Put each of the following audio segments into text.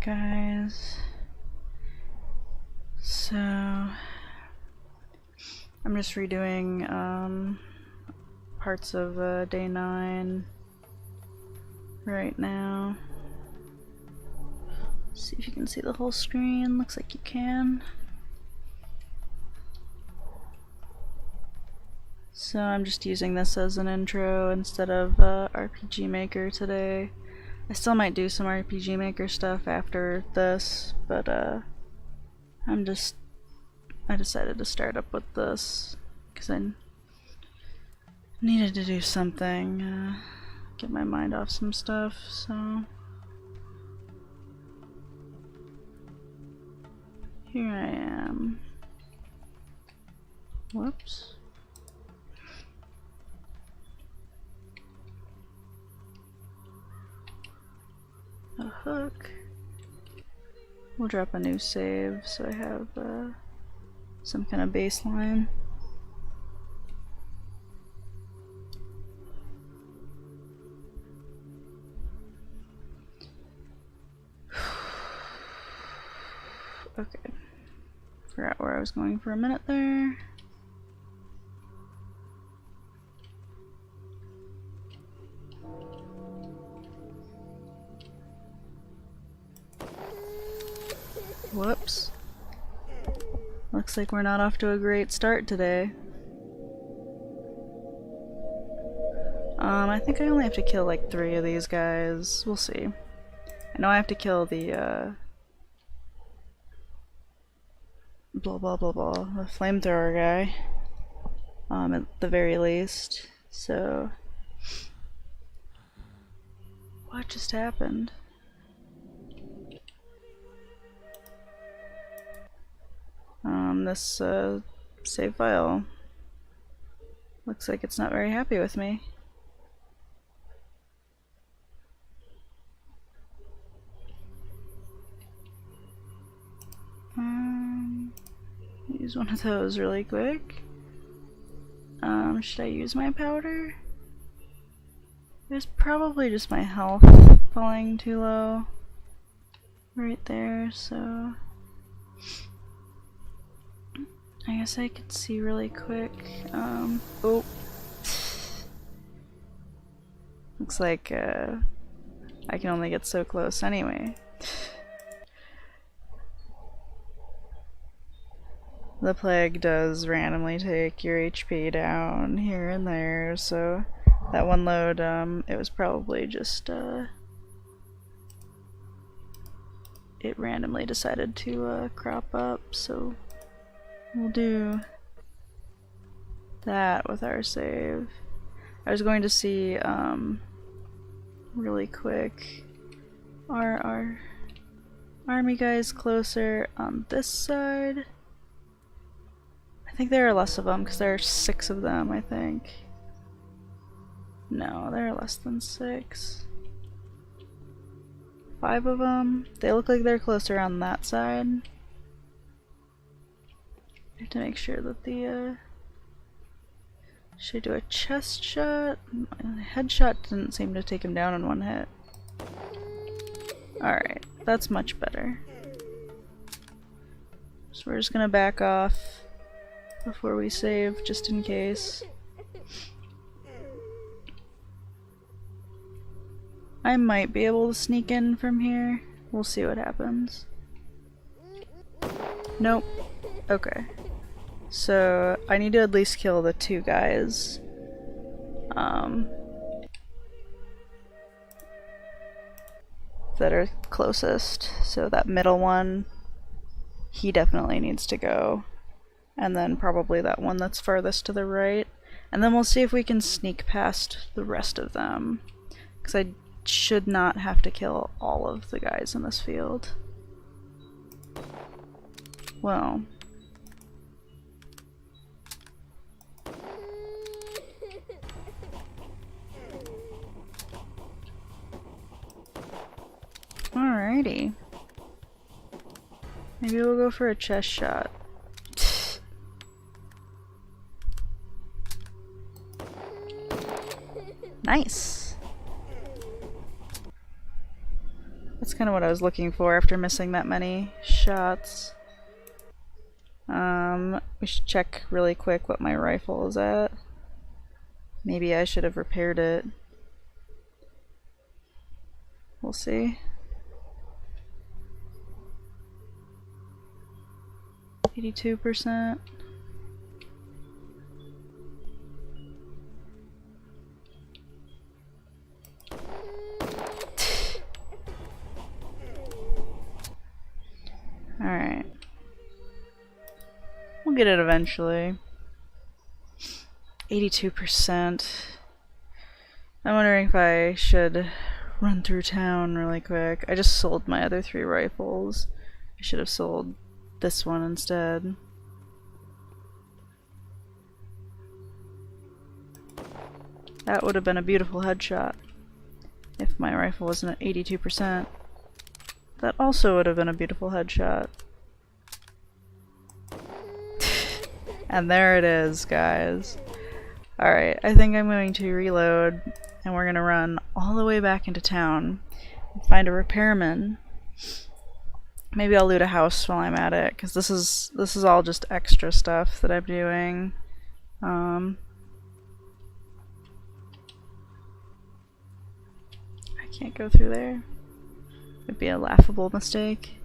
guys. So I'm just redoing parts of day 9 right now. See if you can see the whole screen. Looks like you can. So I'm just using this as an intro instead of RPG Maker today. I still might do some RPG Maker stuff after this, but I decided to start up with this because I needed to do something, get my mind off some stuff, so here I am. Whoops. A hook. We'll drop a new save so I have some kind of baseline. Okay. Forgot where I was going for a minute there. Whoops. Looks like we're not off to a great start today. I think I only have to kill like 3 of these guys. We'll see. I know I have to kill the blah blah blah blah, the flamethrower guy. At the very least. So what just happened? This save file looks like it's not very happy with me. Use one of those really quick. Should I use my powder? There's probably just my health falling too low right there, so I guess I could see really quick. Oh. Looks like I can only get so close anyway. The plague does randomly take your HP down here and there, so that one load, it was probably just, it randomly decided to crop up, so we'll do that with our save. I was going to see, really quick, our army guys closer on this side. I think there are less of them because there are 6 of them, I think. No, there are less than 6. 5 of them. They look like they're closer on that side. I have to make sure that the should I do a chest shot? My headshot didn't seem to take him down in one hit. Alright, that's much better. So we're just gonna back off before we save, just in case. I might be able to sneak in from here. We'll see what happens. Nope. Okay. So I need to at least kill the 2 guys. That are closest. So that middle one, he definitely needs to go. And then probably that one that's farthest to the right. And then we'll see if we can sneak past the rest of them. Because I should not have to kill all of the guys in this field. Well. Alrighty. Maybe we'll go for a chest shot. Nice. That's kind of what I was looking for after missing that many shots. We should check really quick what my rifle is at. Maybe I should have repaired it. We'll see. 82%. Alright. We'll get it eventually. 82%. I'm wondering if I should run through town really quick. I just sold my other 3 rifles. I should have sold this one instead. That would have been a beautiful headshot if my rifle wasn't at 82%. That also would have been a beautiful headshot. And there it is, guys. Alright, I think I'm going to reload, and we're going to run all the way back into town and find a repairman. Maybe I'll loot a house while I'm at it, because this is all just extra stuff that I'm doing. I can't go through there. It'd be a laughable mistake.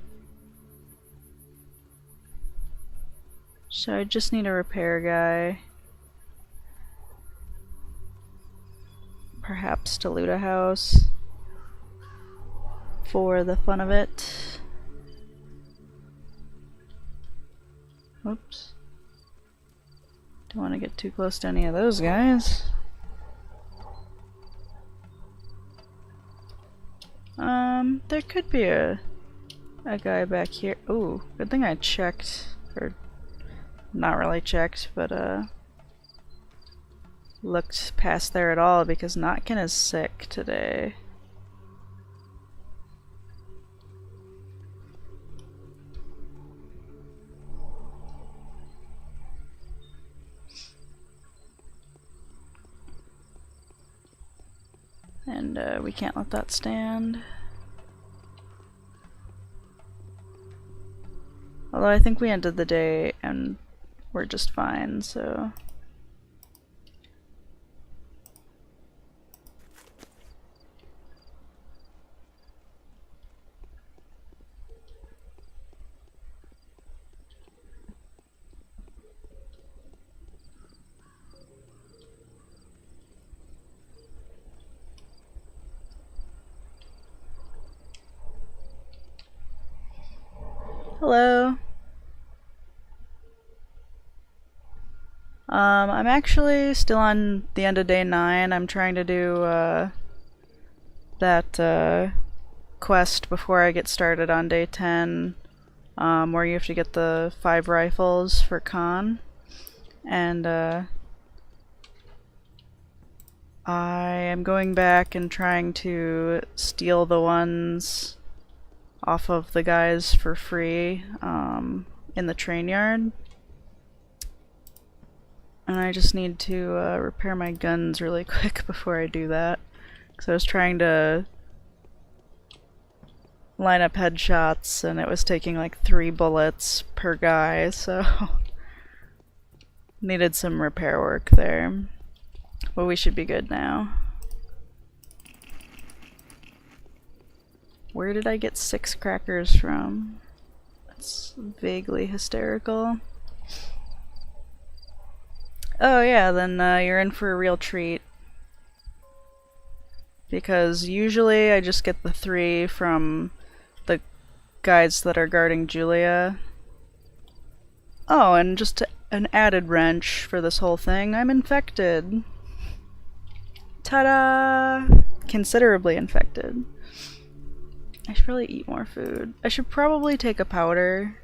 So I just need a repair guy. Perhaps to loot a house for the fun of it. Oops. Don't want to get too close to any of those guys. There could be a guy back here. Ooh, good thing I checked, or not really checked, but looked past there at all, because Notkin is sick today. And we can't let that stand. Although I think we ended the day and we're just fine, so... Hello. I'm actually still on the end of day 9. I'm trying to do that quest before I get started on day 10, where you have to get the 5 rifles for Khan. And I am going back and trying to steal the ones off of the guys for free in the train yard. And I just need to repair my guns really quick before I do that. Because I was trying to line up headshots and it was taking like 3 bullets per guy, so needed some repair work there. But we should be good now. Where did I get 6 crackers from? That's vaguely hysterical. Oh yeah, then you're in for a real treat. Because usually I just get the 3 from the guys that are guarding Julia. Oh, and just an added wrench for this whole thing, I'm infected. Ta-da! Considerably infected. I should probably eat more food. I should probably take a powder.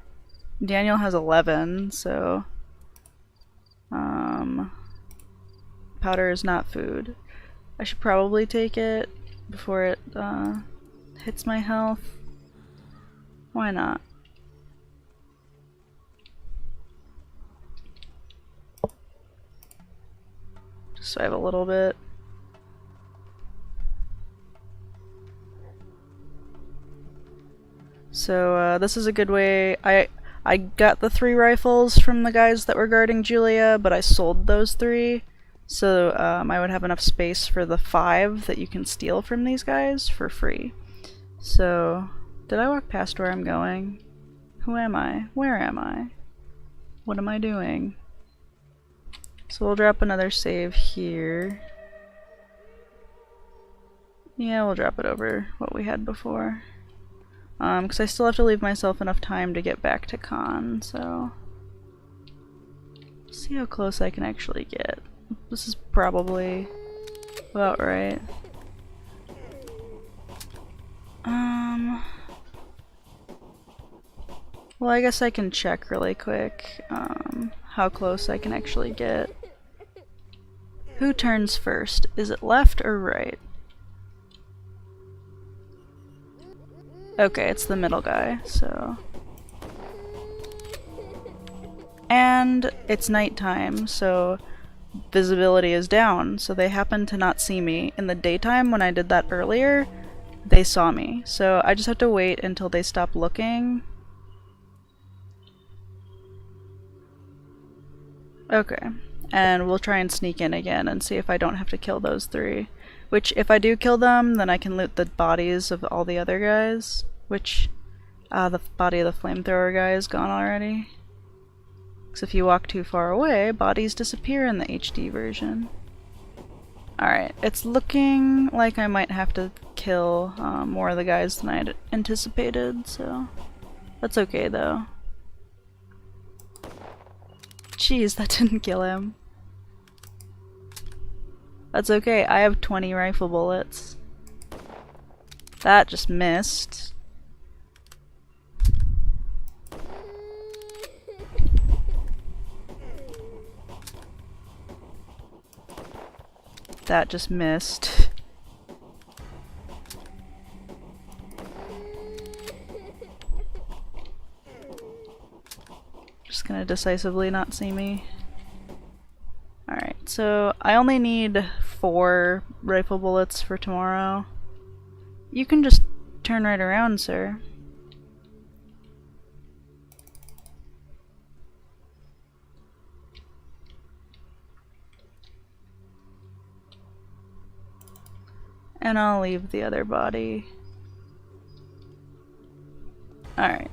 Daniel has 11, so... powder is not food. I should probably take it before it hits my health. Why not? Just so I have a little bit. So this is a good way. I got the 3 rifles from the guys that were guarding Julia, but I sold those 3. So I would have enough space for the 5 that you can steal from these guys for free. So, did I walk past where I'm going? Who am I? Where am I? What am I doing? So we'll drop another save here. Yeah, we'll drop it over what we had before. Because I still have to leave myself enough time to get back to con, so... see how close I can actually get. This is probably about right. Well, I guess I can check really quick how close I can actually get. Who turns first? Is it left or right? Okay, it's the middle guy, so... and it's nighttime, so visibility is down, so they happen to not see me. In the daytime, when I did that earlier, they saw me. So I just have to wait until they stop looking. Okay, and we'll try and sneak in again and see if I don't have to kill those 3. Which, if I do kill them, then I can loot the bodies of all the other guys. Which, the body of the flamethrower guy is gone already. Because if you walk too far away, bodies disappear in the HD version. Alright, it's looking like I might have to kill more of the guys than I'd anticipated, so that's okay though. Jeez, that didn't kill him. That's okay, I have 20 rifle bullets. That just missed. That just missed. Just gonna decisively not see me. Alright, so I only need 4 rifle bullets for tomorrow. You can just turn right around, sir. And I'll leave the other body. Alright.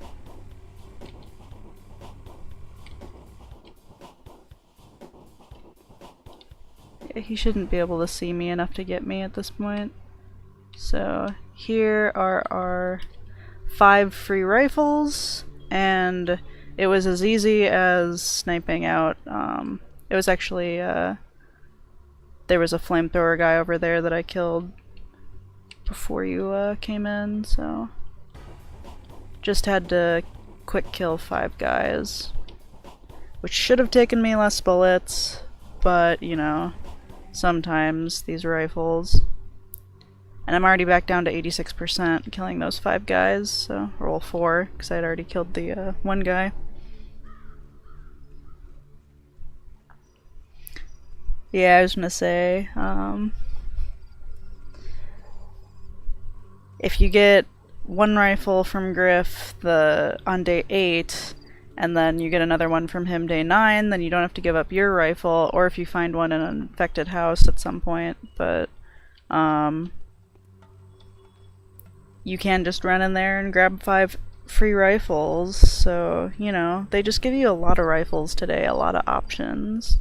Yeah, he shouldn't be able to see me enough to get me at this point. So here are our 5 free rifles, and it was as easy as sniping out. It was actually, there was a flamethrower guy over there that I killed before you came in, so just had to quick kill 5 guys, which should have taken me less bullets, but you know, sometimes these rifles. And I'm already back down to 86% killing those 5 guys, so roll 4 because I'd already killed the 1 guy. Yeah, I was gonna say, if you get 1 rifle from Griff on day 8, and then you get another one from him day 9, then you don't have to give up your rifle, or if you find one in an infected house at some point, but you can just run in there and grab 5 free rifles, so, you know, they just give you a lot of rifles today, a lot of options.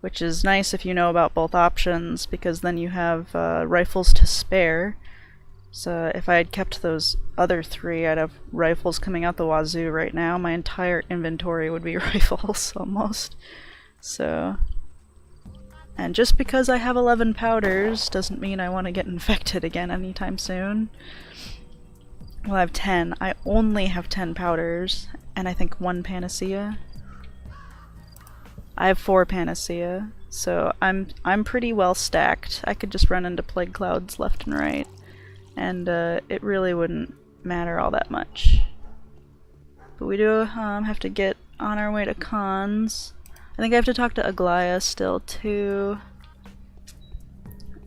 Which is nice if you know about both options, because then you have rifles to spare. So if I had kept those other 3, I'd have rifles coming out the wazoo right now. My entire inventory would be rifles, almost. So... and just because I have 11 powders doesn't mean I want to get infected again anytime soon. Well, I have 10. I only have 10 powders, and I think 1 panacea. I have 4 panacea, so I'm pretty well stacked. I could just run into plague clouds left and right, and it really wouldn't matter all that much. But we do have to get on our way to cons. I think I have to talk to Aglaya still too.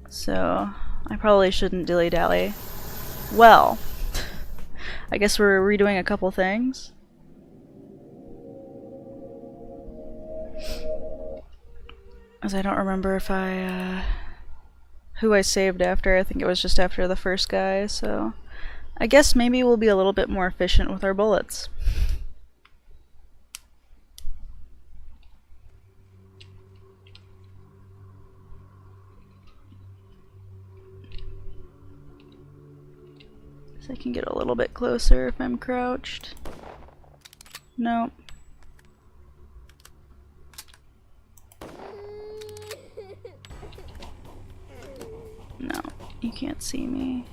So I probably shouldn't dilly-dally. Well, I guess we're redoing a couple things. As I don't remember if who I saved after. I think it was just after the first guy, so I guess maybe we'll be a little bit more efficient with our bullets. So I can get a little bit closer if I'm crouched. Nope. No, you can't see me.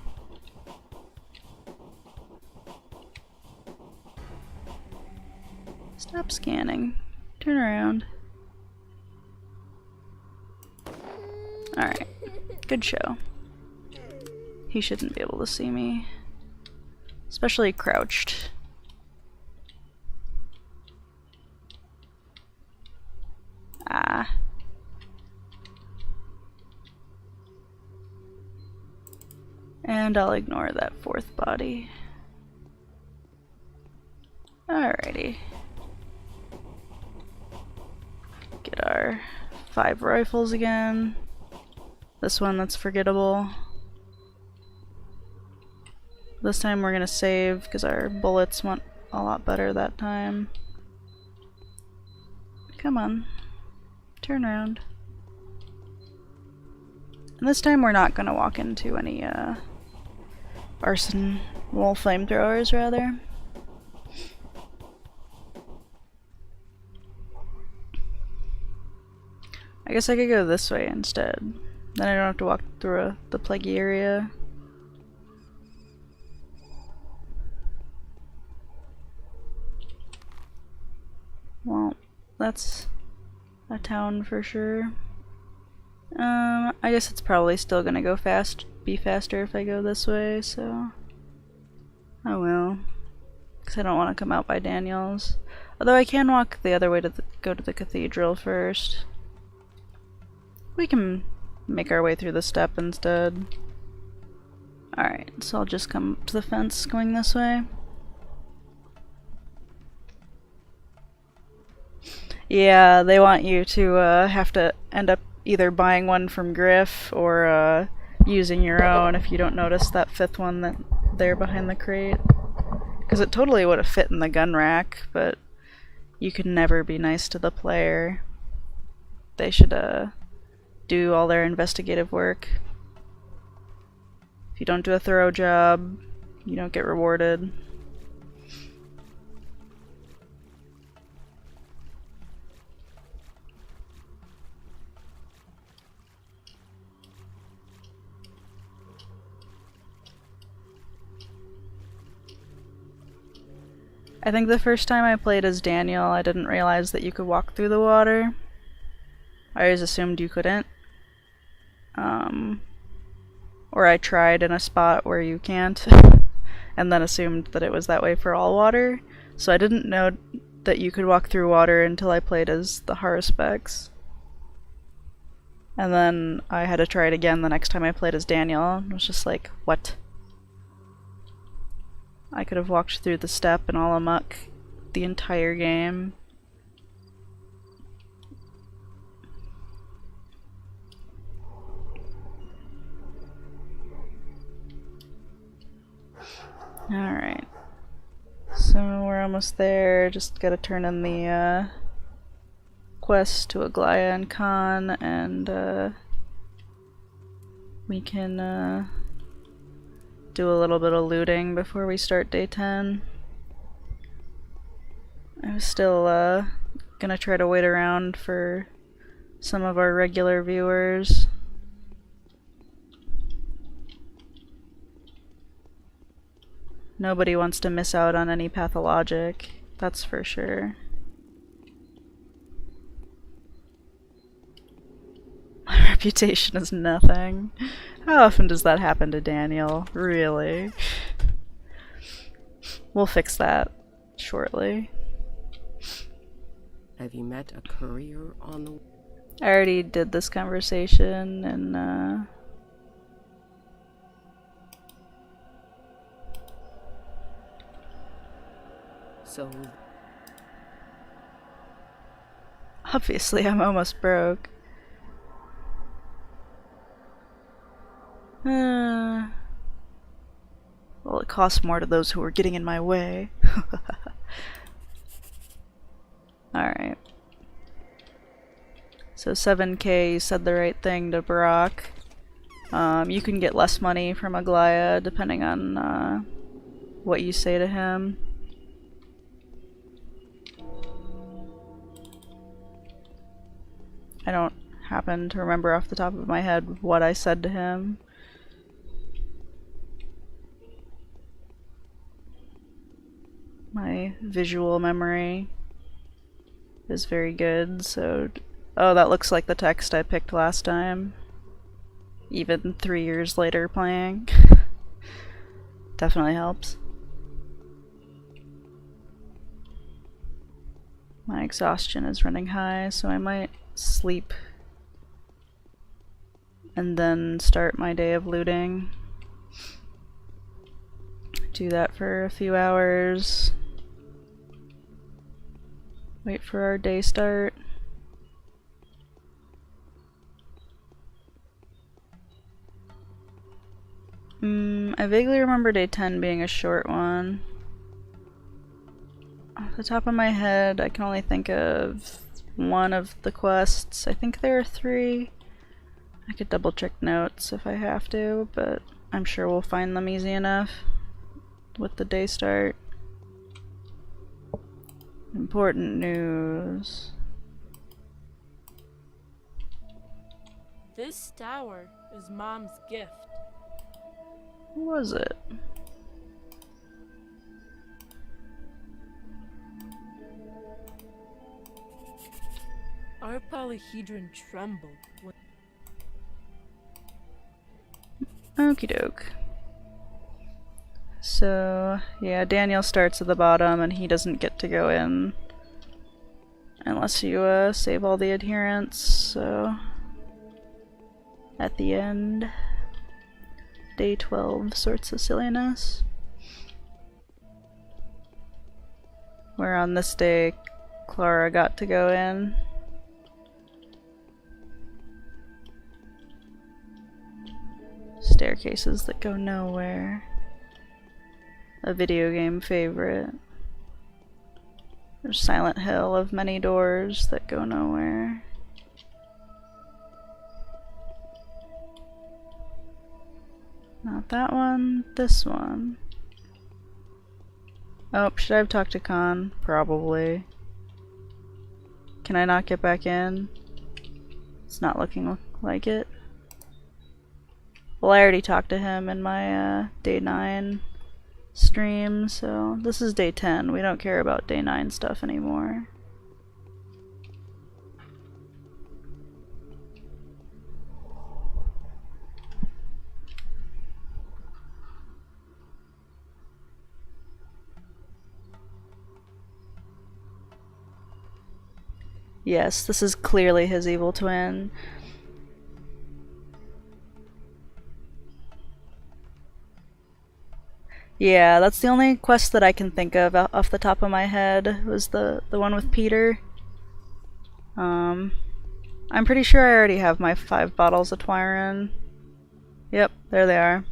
Stop scanning. Turn around. Alright. Good show. He shouldn't be able to see me. Especially crouched. Ah. And I'll ignore that fourth body. Alrighty. Get our 5 rifles again. This one that's forgettable. This time we're gonna save because our bullets went a lot better that time. Come on. Turn around. And this time we're not gonna walk into any arson wall flamethrowers, rather. I guess I could go this way instead. Then I don't have to walk through the plaguey area. Well, that's a town for sure. I guess it's probably still gonna go be faster if I go this way, so I will. Because I don't want to come out by Daniel's. Although I can walk the other way to go to the cathedral first. We can make our way through the steppe instead. Alright, so I'll just come to the fence going this way. Yeah, they want you to have to end up either buying one from Griff or using your own if you don't notice that 5th one that there behind the crate. Because it totally would have fit in the gun rack, but you can never be nice to the player. They should do all their investigative work. If you don't do a thorough job, you don't get rewarded. I think the first time I played as Daniel, I didn't realize that you could walk through the water. I always assumed you couldn't. Or I tried in a spot where you can't, and then assumed that it was that way for all water. So I didn't know that you could walk through water until I played as the Haruspecs. And then I had to try it again the next time I played as Daniel, and was just like, what? I could have walked through the steppe and all amok the entire game. Alright. So we're almost there. Just gotta turn in the quest to Aglaya and Khan, and we can do a little bit of looting before we start day 10. I was still gonna try to wait around for some of our regular viewers. Nobody wants to miss out on any pathologic, that's for sure. My reputation is nothing. How often does that happen to Daniel? Really? We'll fix that shortly. Have you met a courier on the... I already did this conversation in So Obviously, I'm almost broke. Well, it costs more to those who are getting in my way. Alright. So 7k, you said the right thing to Brock. You can get less money from Aglaya depending on what you say to him. I don't happen to remember off the top of my head what I said to him. My visual memory is very good, so... Oh, that looks like the text I picked last time. Even 3 years later playing. Definitely helps. My exhaustion is running high, so I might sleep and then start my day of looting. Do that for a few hours. Wait for our day start. I vaguely remember day 10 being a short one. Off the top of my head, I can only think of one of the quests. I think there are 3. I could double check notes if I have to, but I'm sure we'll find them easy enough with the day start. Important news. This tower is Mom's gift. Who was it? Our polyhedron trembled when Okie doke. So, yeah, Daniel starts at the bottom and he doesn't get to go in unless you save all the adherents, so at the end, day 12 sorts of silliness. Where on this day, Clara got to go in. Staircases that go nowhere. A video game favorite. There's Silent Hill of many doors that go nowhere. Not that one, this one. Oh, should I have talked to Khan? Probably. Can I not get back in? It's not looking like it. Well, I already talked to him in my day 9 stream, so this is day 10. We don't care about day 9 stuff anymore. Yes, this is clearly his evil twin. Yeah, that's the only quest that I can think of off the top of my head, was the one with Peter. I'm pretty sure I already have my 5 bottles of Twyron. Yep, there they are.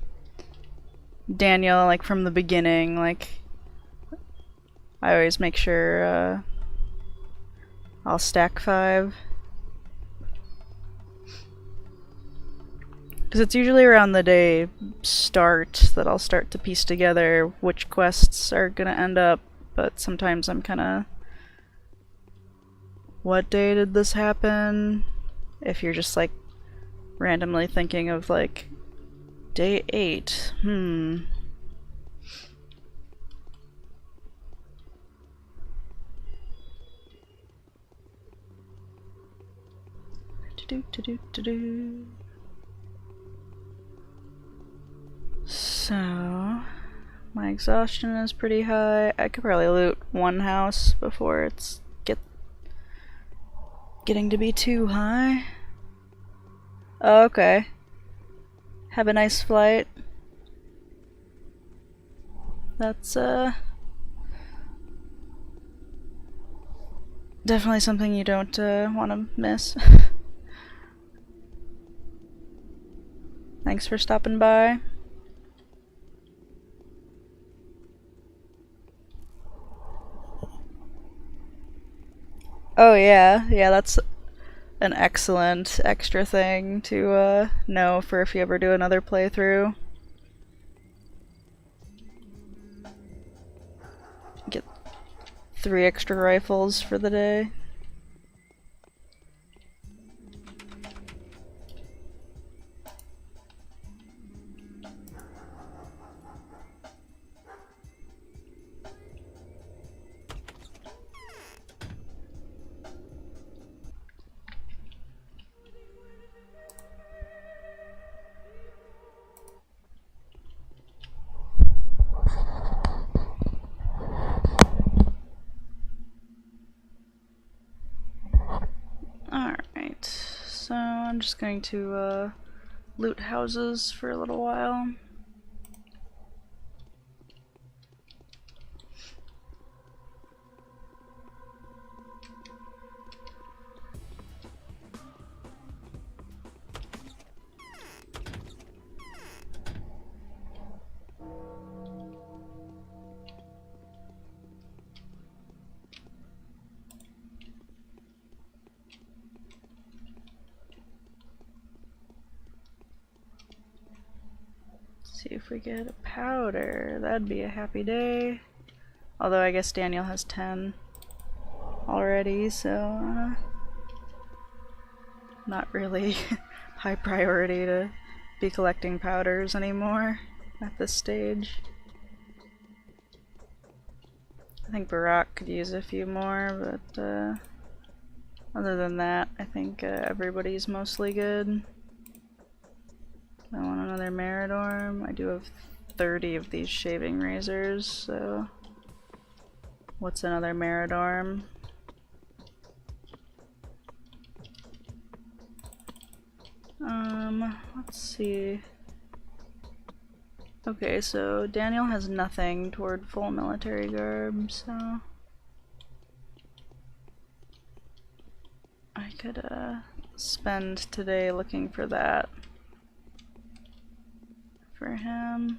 Daniel, like from the beginning, like I always make sure I'll stack 5. Because it's usually around the day start that I'll start to piece together which quests are gonna end up, but sometimes I'm kinda... What day did this happen? If you're just like randomly thinking of like day 8, Do-do-do-do-do. So, my exhaustion is pretty high. I could probably loot one house before it's getting to be too high. Oh, okay. Have a nice flight. That's Definitely something you don't want to miss. Thanks for stopping by. Oh yeah, that's an excellent extra thing to know for if you ever do another playthrough. Get 3 extra rifles for the day. Alright, so I'm just going to loot houses for a little while. See if we get a powder. That'd be a happy day. Although I guess Daniel has 10 already, so not really high priority to be collecting powders anymore at this stage. I think Barack could use a few more, but other than that, I think everybody's mostly good. I want another Meridorm. I do have 30 of these shaving razors, so what's another Meridorm? Let's see. Okay, so Daniel has nothing toward full military garb, so I could spend today looking for that for him.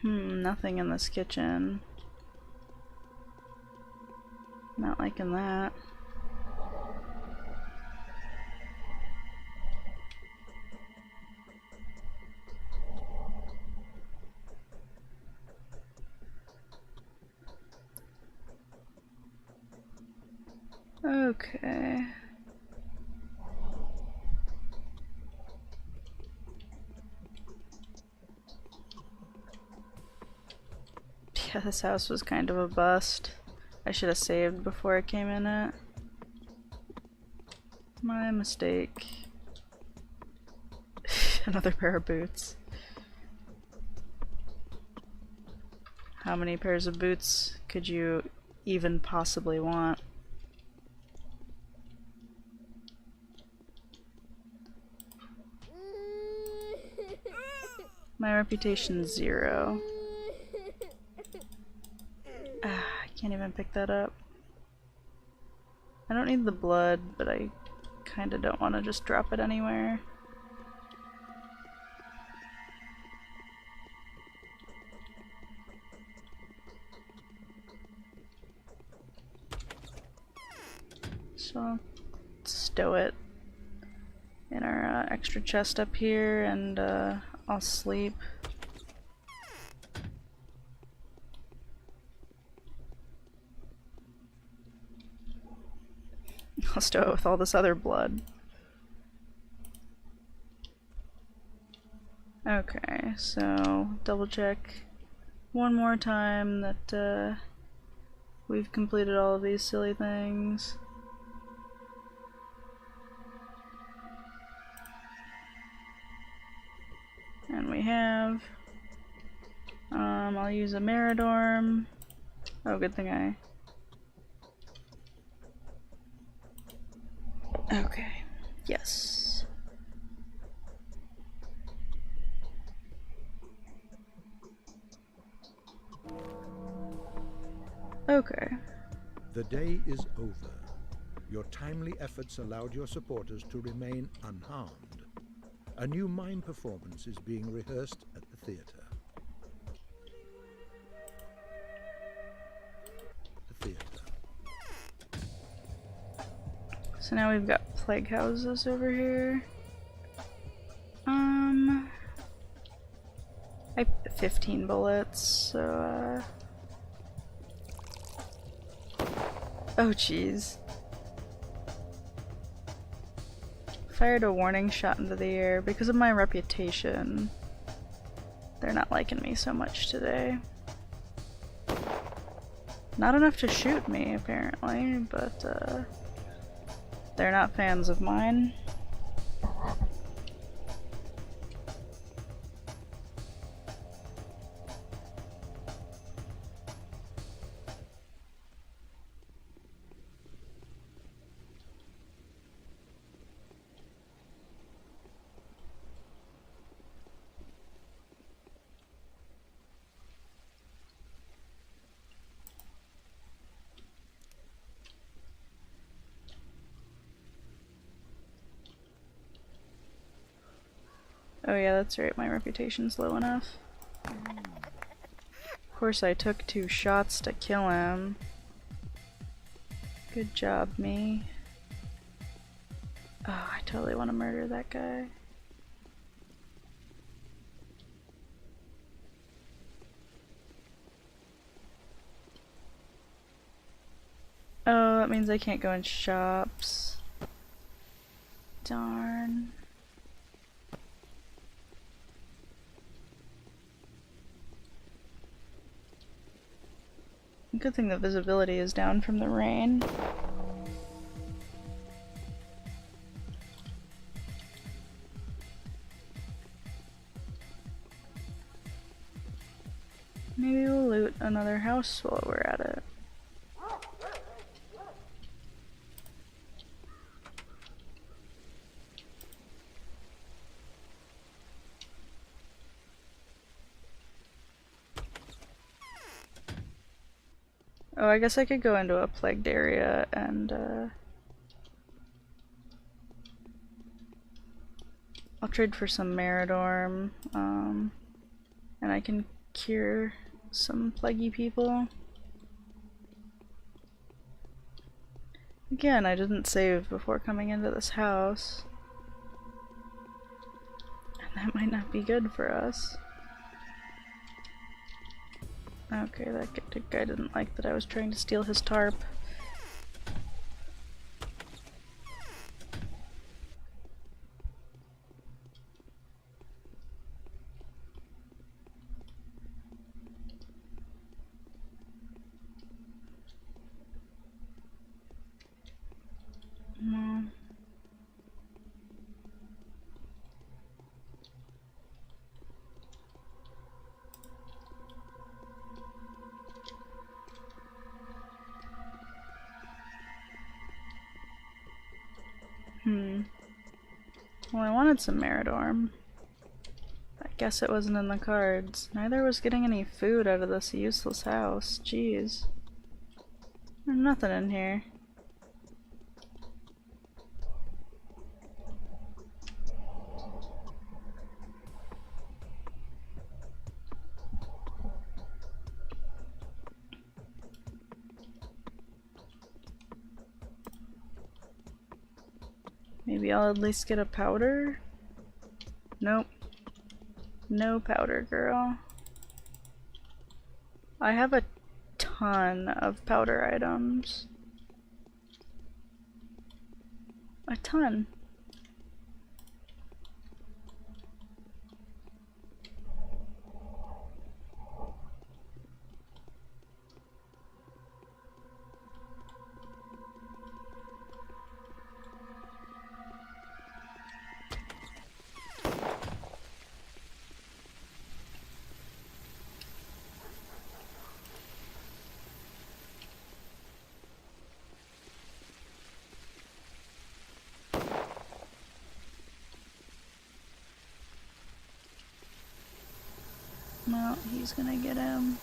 Nothing in this kitchen. Not liking that. Okay. Yeah, this house was kind of a bust. I should have saved before I came in it. My mistake. Another pair of boots. How many pairs of boots could you even possibly want? My reputation's 0. I can't even pick that up. I don't need the blood, but I kinda don't want to just drop it anywhere. So I'll stow it in our extra chest up here, and I'll sleep. I'll stow it with all this other blood. Okay, so double check one more time that we've completed all of these silly things. And we have. I'll use a Meridorm. Oh, good thing I. Okay. Yes. Okay. The day is over. Your timely efforts allowed your supporters to remain unharmed. A new mime performance is being rehearsed at the theater. So now we've got plague houses over here. I have 15 bullets, so oh jeez. Fired a warning shot into the air. Because of my reputation, they're not liking me so much today. Not enough to shoot me, apparently, but they're not fans of mine. Oh yeah, that's right, my reputation's low enough. Of course I took 2 shots to kill him. Good job, me. Oh, I totally want to murder that guy. Oh, that means I can't go in shops. Darn. Good thing the visibility is down from the rain. Maybe we'll loot another house while we're at it. Oh, I guess I could go into a plagued area and I'll trade for some Meridorm, and I can cure some plaguey people. Again, I didn't save before coming into this house, and that might not be good for us. Okay, that guy didn't like that I was trying to steal his tarp. No. Well, I wanted some Meridorm. I guess it wasn't in the cards. Neither was getting any food out of this useless house. Jeez. There's nothing in here. Maybe I'll at least get a powder? Nope. No powder, girl. I have a ton of powder items. A ton. Well, he's gonna get him.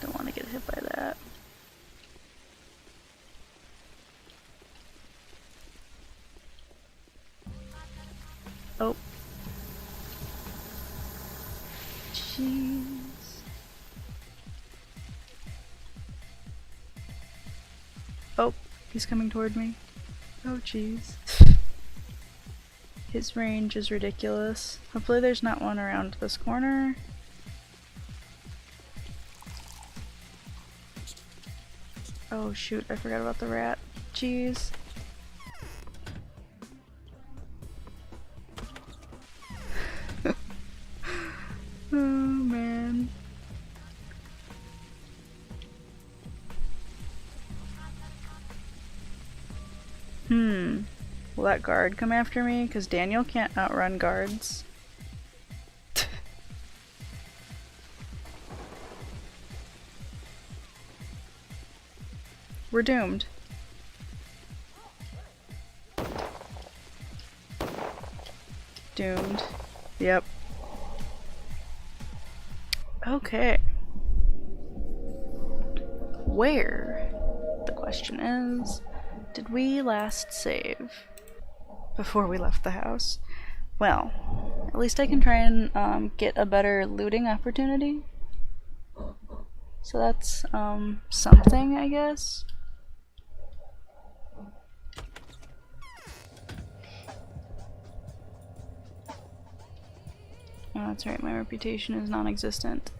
Don't want to get hit by that. He's coming toward me. Oh jeez. His range is ridiculous. Hopefully there's not one around this corner. Oh shoot, I forgot about the rat. Jeez. Oh man. Will that guard come after me? Because Daniel can't outrun guards. We're doomed. Doomed. Yep. Okay. Where, the question is, did we last save before we left the house? Well, at least I can try and get a better looting opportunity. So that's something, I guess. Oh, that's right, my reputation is non-existent.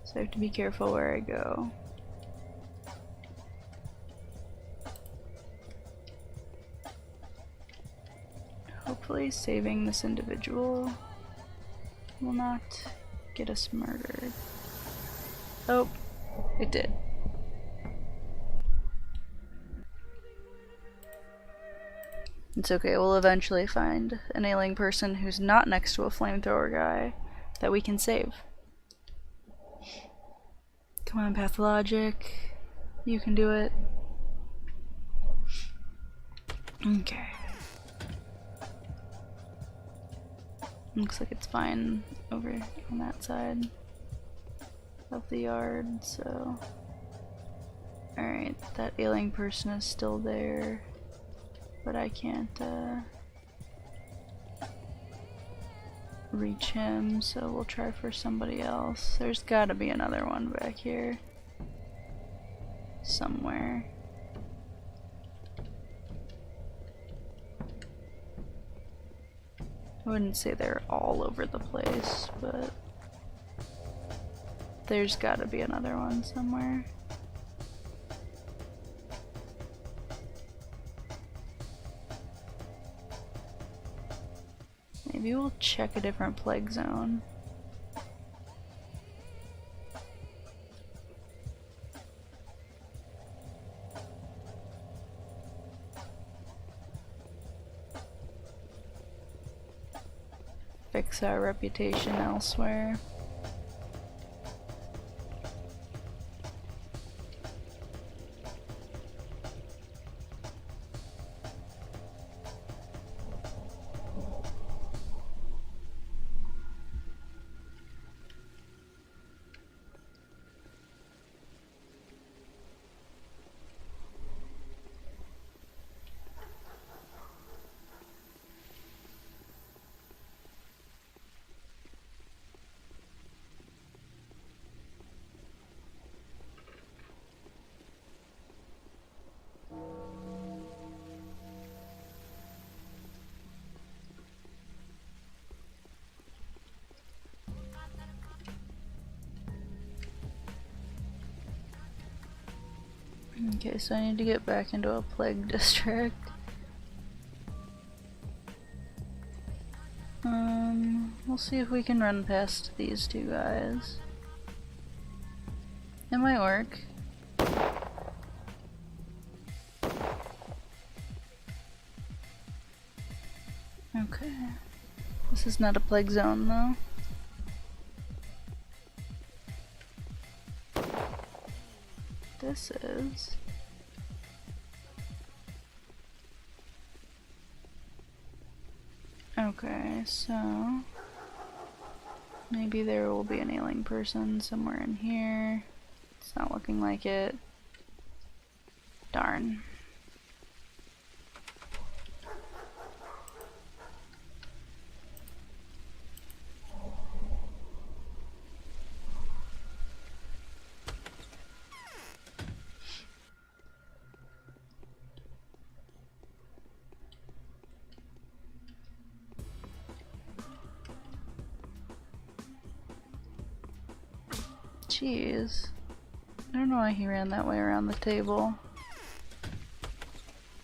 So I have to be careful where I go. Hopefully saving this individual will not get us murdered. Oh, it did. It's okay, we'll eventually find an ailing person who's not next to a flamethrower guy that we can save. Come on, Pathologic. You can do it. Okay. Looks like it's fine over on that side of the yard, so... Alright, that ailing person is still there, but I can't reach him, so we'll try for somebody else. There's gotta be another one back here. Somewhere. I wouldn't say they're all over the place, but there's gotta be another one somewhere. Maybe we'll check a different plague zone. Fix our reputation elsewhere. Okay, so I need to get back into a plague district. We'll see if we can run past these two guys. It might work. Okay. This is not a plague zone though. This is. Okay, so maybe there will be an ailing person somewhere in here. It's not looking like it. Darn. Jeez. I don't know why he ran that way around the table.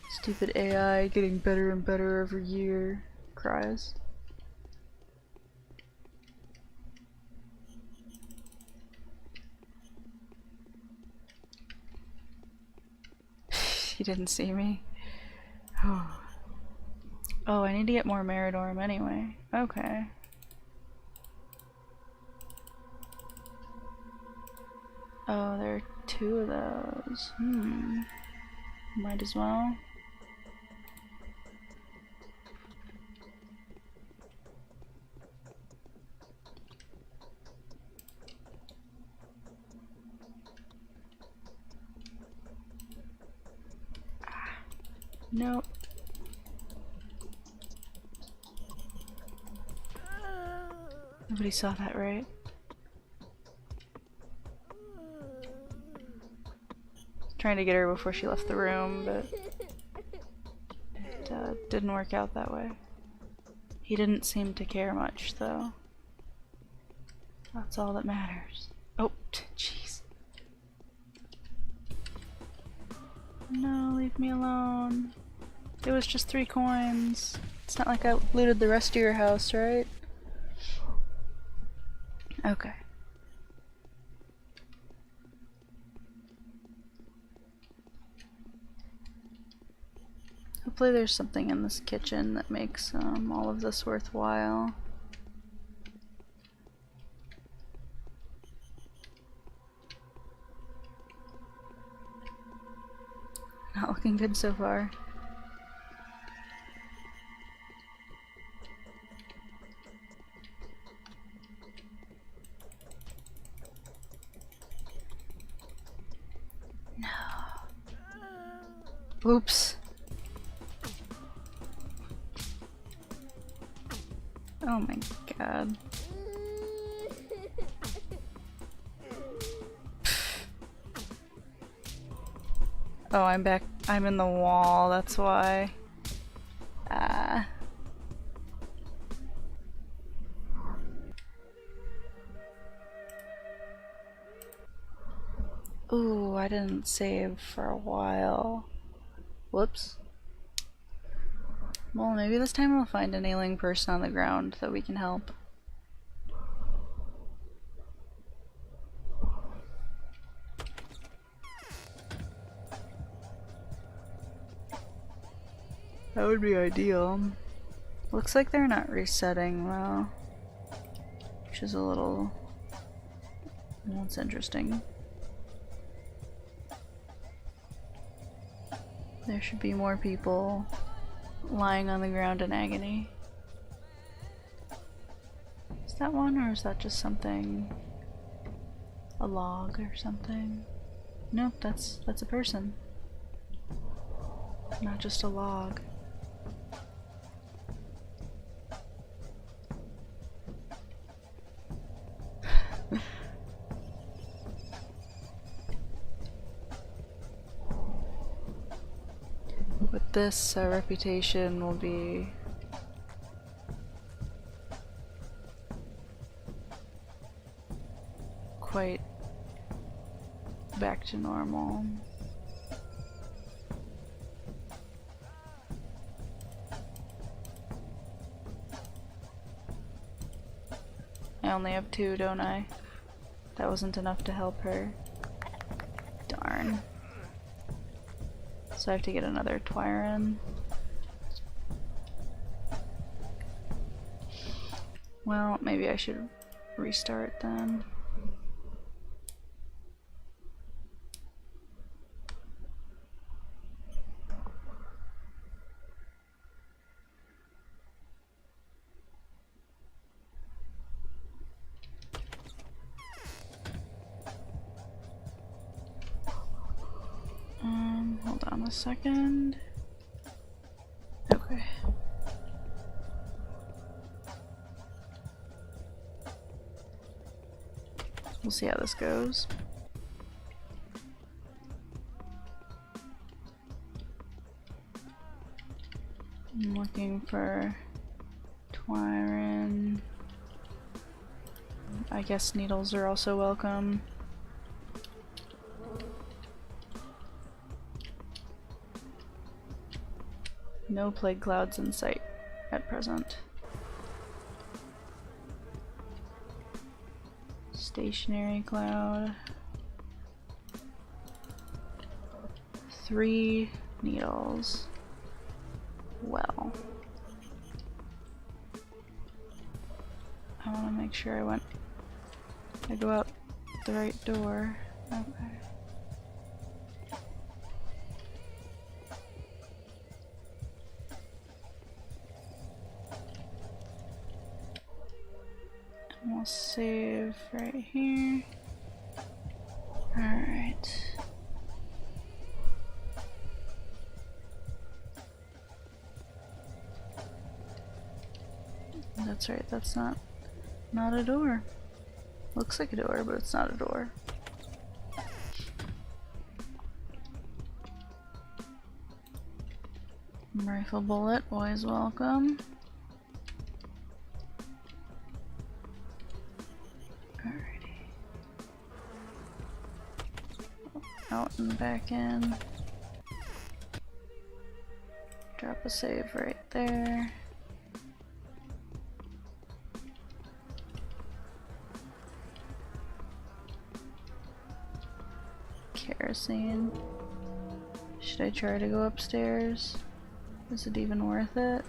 Stupid AI getting better and better every year. Cries. He didn't see me. Oh. Oh, I need to get more Meridorm anyway. Okay. Oh, there are 2 of those. Might as well. Nope. Nobody saw that, right? Trying to get her before she left the room, but it didn't work out that way. He didn't seem to care much, though. That's all that matters. Oh, jeez. No, leave me alone. It was just 3 coins. It's not like I looted the rest of your house, right? Okay. Hopefully there's something in this kitchen that makes all of this worthwhile. Not looking good so far. No. Oops. Oh my god. Oh, I'm back. I'm in the wall, that's why. Ah. Ooh, I didn't save for a while. Whoops. Well, maybe this time we'll find an ailing person on the ground that we can help. That would be ideal. Looks like they're not resetting though, which is a little... well, it's interesting. There should be more people lying on the ground in agony. Is that one, or is that just something? A log or something? Nope, that's a person. Not just a log. With this, our reputation will be quite back to normal. I only have 2, don't I? That wasn't enough to help her. Darn. So I have to get another Twyron. Well, maybe I should restart then. Hold on a second. Okay. We'll see how this goes. I'm looking for Twyron. I guess needles are also welcome. No plague clouds in sight at present. Stationary cloud. 3 needles. Well. I want to make sure I go out the right door. Okay. And we'll save right here. Alright. That's right, that's not a door. Looks like a door, but it's not a door. Rifle bullet, always welcome. Alrighty. Out and back in. Drop a save right there. Kerosene. Should I try to go upstairs? Is it even worth it?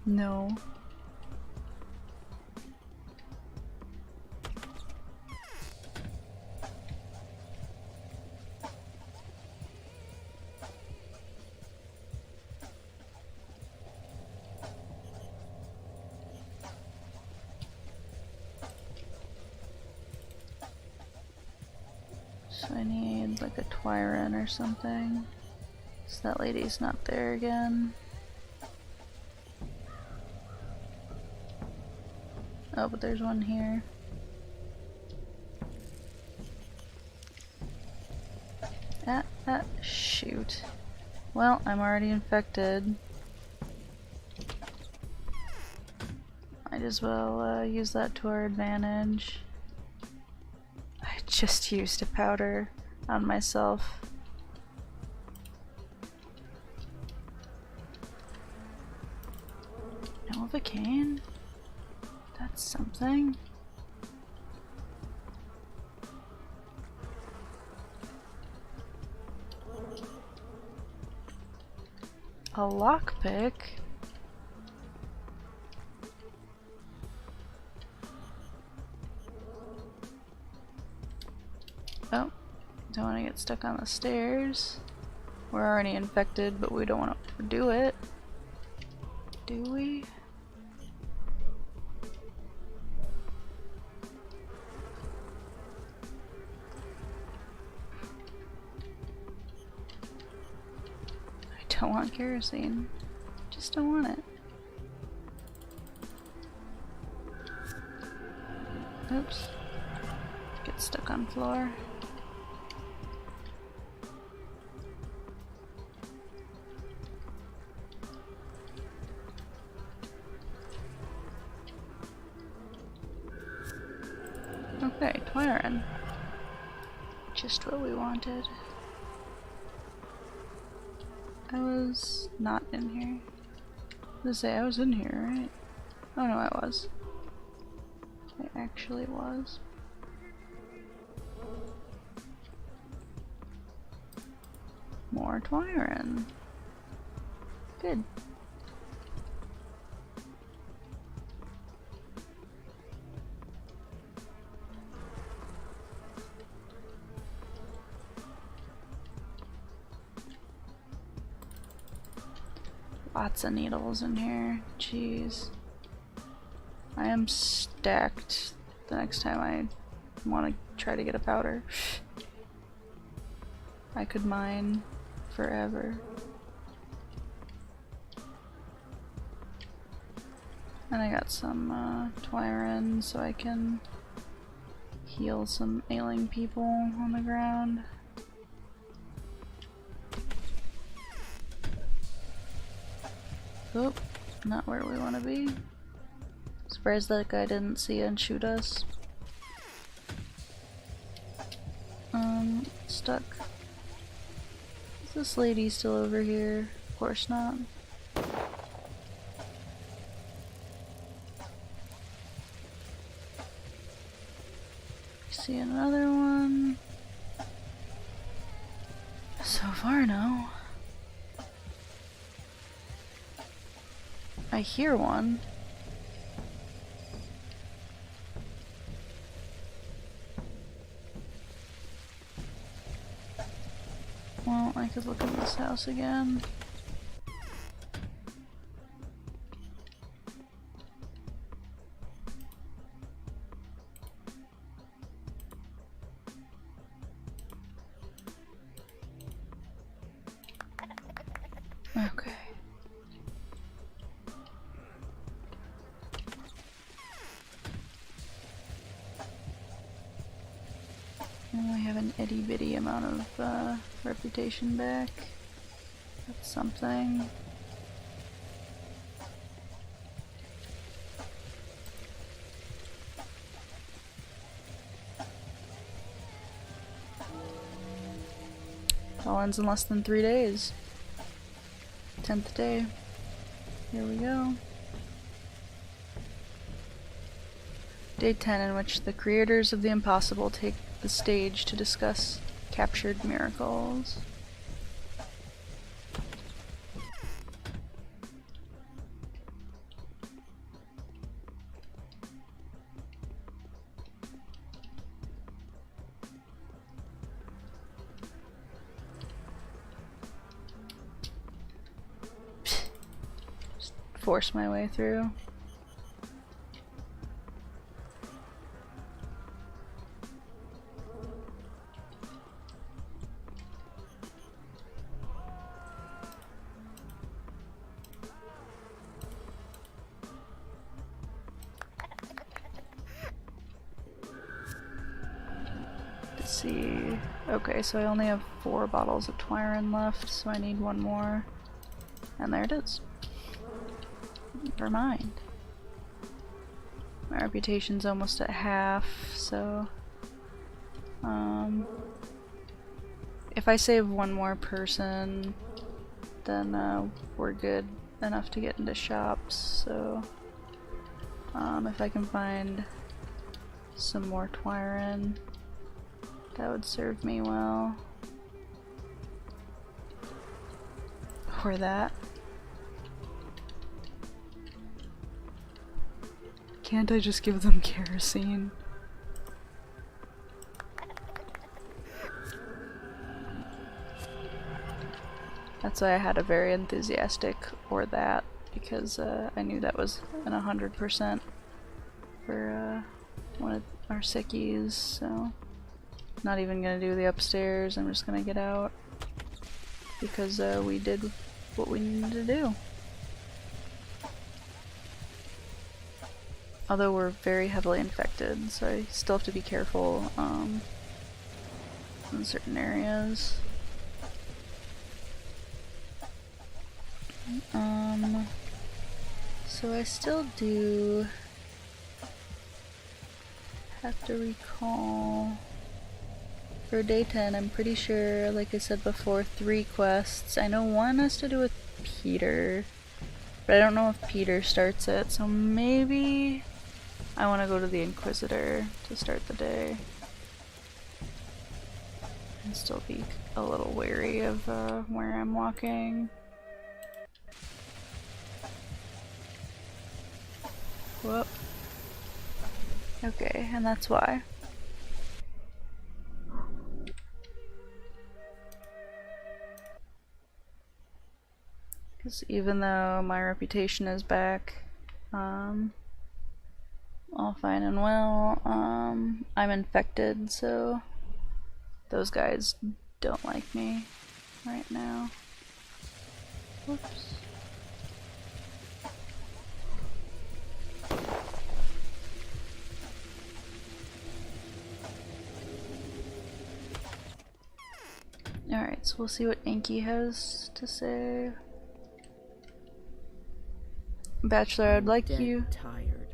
No. So I need like a Twyron or something. So that lady's not there again. Oh, but there's one here. Shoot. Well, I'm already infected. Might as well use that to our advantage. I just used a powder on myself. Novocaine? That's something. A lockpick? Oh, don't want to get stuck on the stairs. We're already infected, but we don't want to do it. Do we? I don't want kerosene. Just don't want it. Oops. Get stuck on floor. Okay, Twyron. Just what we wanted. I was not in here. I was gonna say I was in here, right? Oh no, I was. I actually was. More Twyron. Good. Lots of needles in here. Jeez. I am stacked the next time I want to try to get a powder. I could mine forever. And I got some Twyron so I can heal some ailing people on the ground. Oop, not where we want to be. Surprised that guy didn't see and shoot us. Stuck. Is this lady still over here? Of course not. See another one. So far, no. I hear one. Well, I could look in this house again. Okay. And we have an itty bitty amount of reputation back. That's something. It all ends in less than 3 days. 10th day. Here we go. Day 10, in which the creators of the impossible take the stage to discuss captured miracles. Just force my way through. Let's see. Okay, so I only have 4 bottles of Twyron left, so I need 1 more. And there it is. Never mind. My reputation's almost at half, so if I save 1 more person, then we're good enough to get into shops. So if I can find some more Twyron, that would serve me well. Or that. Can't I just give them kerosene? That's why I had a very enthusiastic or that, because I knew that was an 100% for one of our sickies, so not even gonna do the upstairs. I'm just gonna get out because we did what we needed to do. Although we're very heavily infected, so I still have to be careful in certain areas. So I still do have to recall for day 10, I'm pretty sure, like I said before, 3 quests. I know one has to do with Peter, but I don't know if Peter starts it, so maybe I want to go to the Inquisitor to start the day. And still be a little wary of where I'm walking. Whoop. Okay, and that's why. Because even though my reputation is back, all fine and well, I'm infected, so those guys don't like me right now. Whoops. Alright, so we'll see what Inky has to say. Bachelor, I'd like you Tired.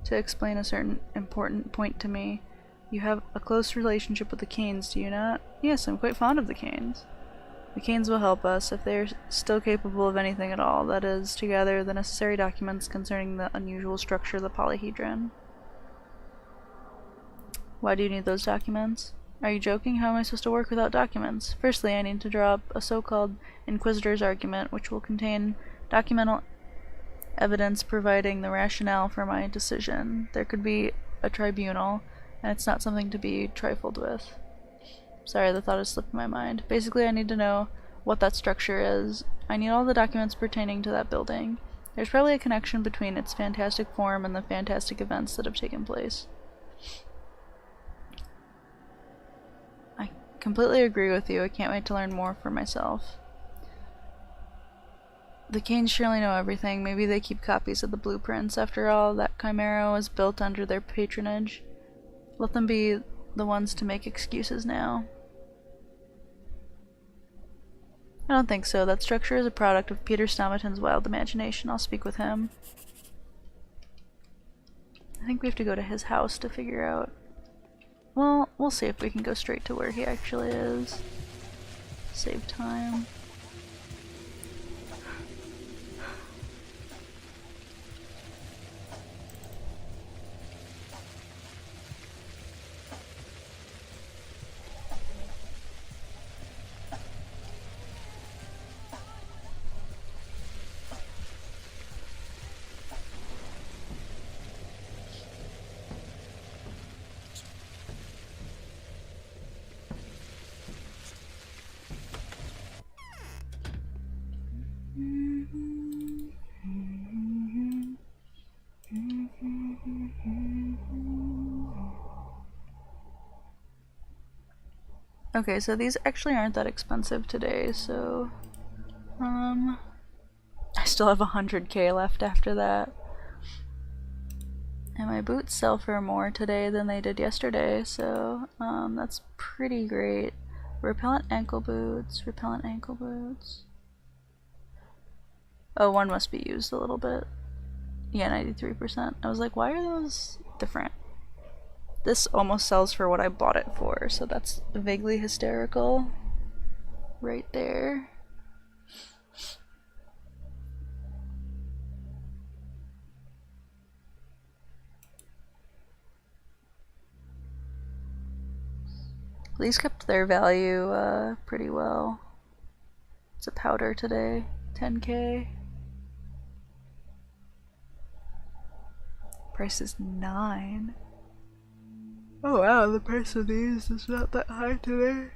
to explain a certain important point to me. You have a close relationship with the Canes, do you not? Yes, I'm quite fond of the Canes. The Canes will help us, if they are still capable of anything at all, that is, to gather the necessary documents concerning the unusual structure of the polyhedron. Why do you need those documents? Are you joking? How am I supposed to work without documents? Firstly, I need to draw up a so-called Inquisitor's argument, which will contain documental evidence providing the rationale for my decision. There could be a tribunal, and it's not something to be trifled with. Sorry, the thought has slipped my mind. Basically, I need to know what that structure is. I need all the documents pertaining to that building. There's probably a connection between its fantastic form and the fantastic events that have taken place. I completely agree with you. I can't wait to learn more for myself. The Canes surely know everything. Maybe they keep copies of the blueprints. After all, that Chimera was built under their patronage. Let them be the ones to make excuses now. I don't think so. That structure is a product of Peter Stomaton's wild imagination. I'll speak with him. I think we have to go to his house to figure out. Well, we'll see if we can go straight to where he actually is. Save time. Okay, so these actually aren't that expensive today, so I still have 100k left after that. And my boots sell for more today than they did yesterday, so that's pretty great. Repellent ankle boots, repellent ankle boots. Oh, one must be used a little bit. Yeah, 93%. I was like, why are those different? This almost sells for what I bought it for, so that's vaguely hysterical. Right there. These kept their value pretty well. It's a powder today, 10k. Price is 9. Oh wow, the price of these is not that high today.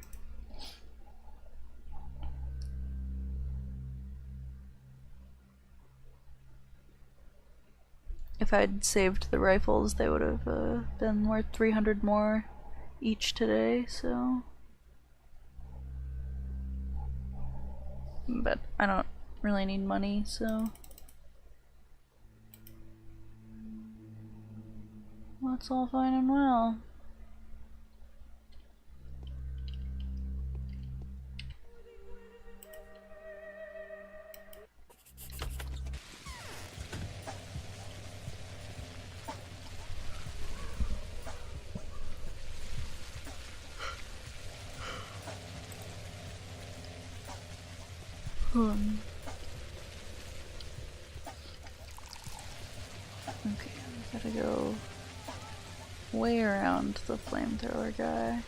If I'd saved the rifles, they would have been worth 300 more each today, so. But I don't really need money, so. That's all fine and well. Okay, I gotta go way around the flamethrower guy.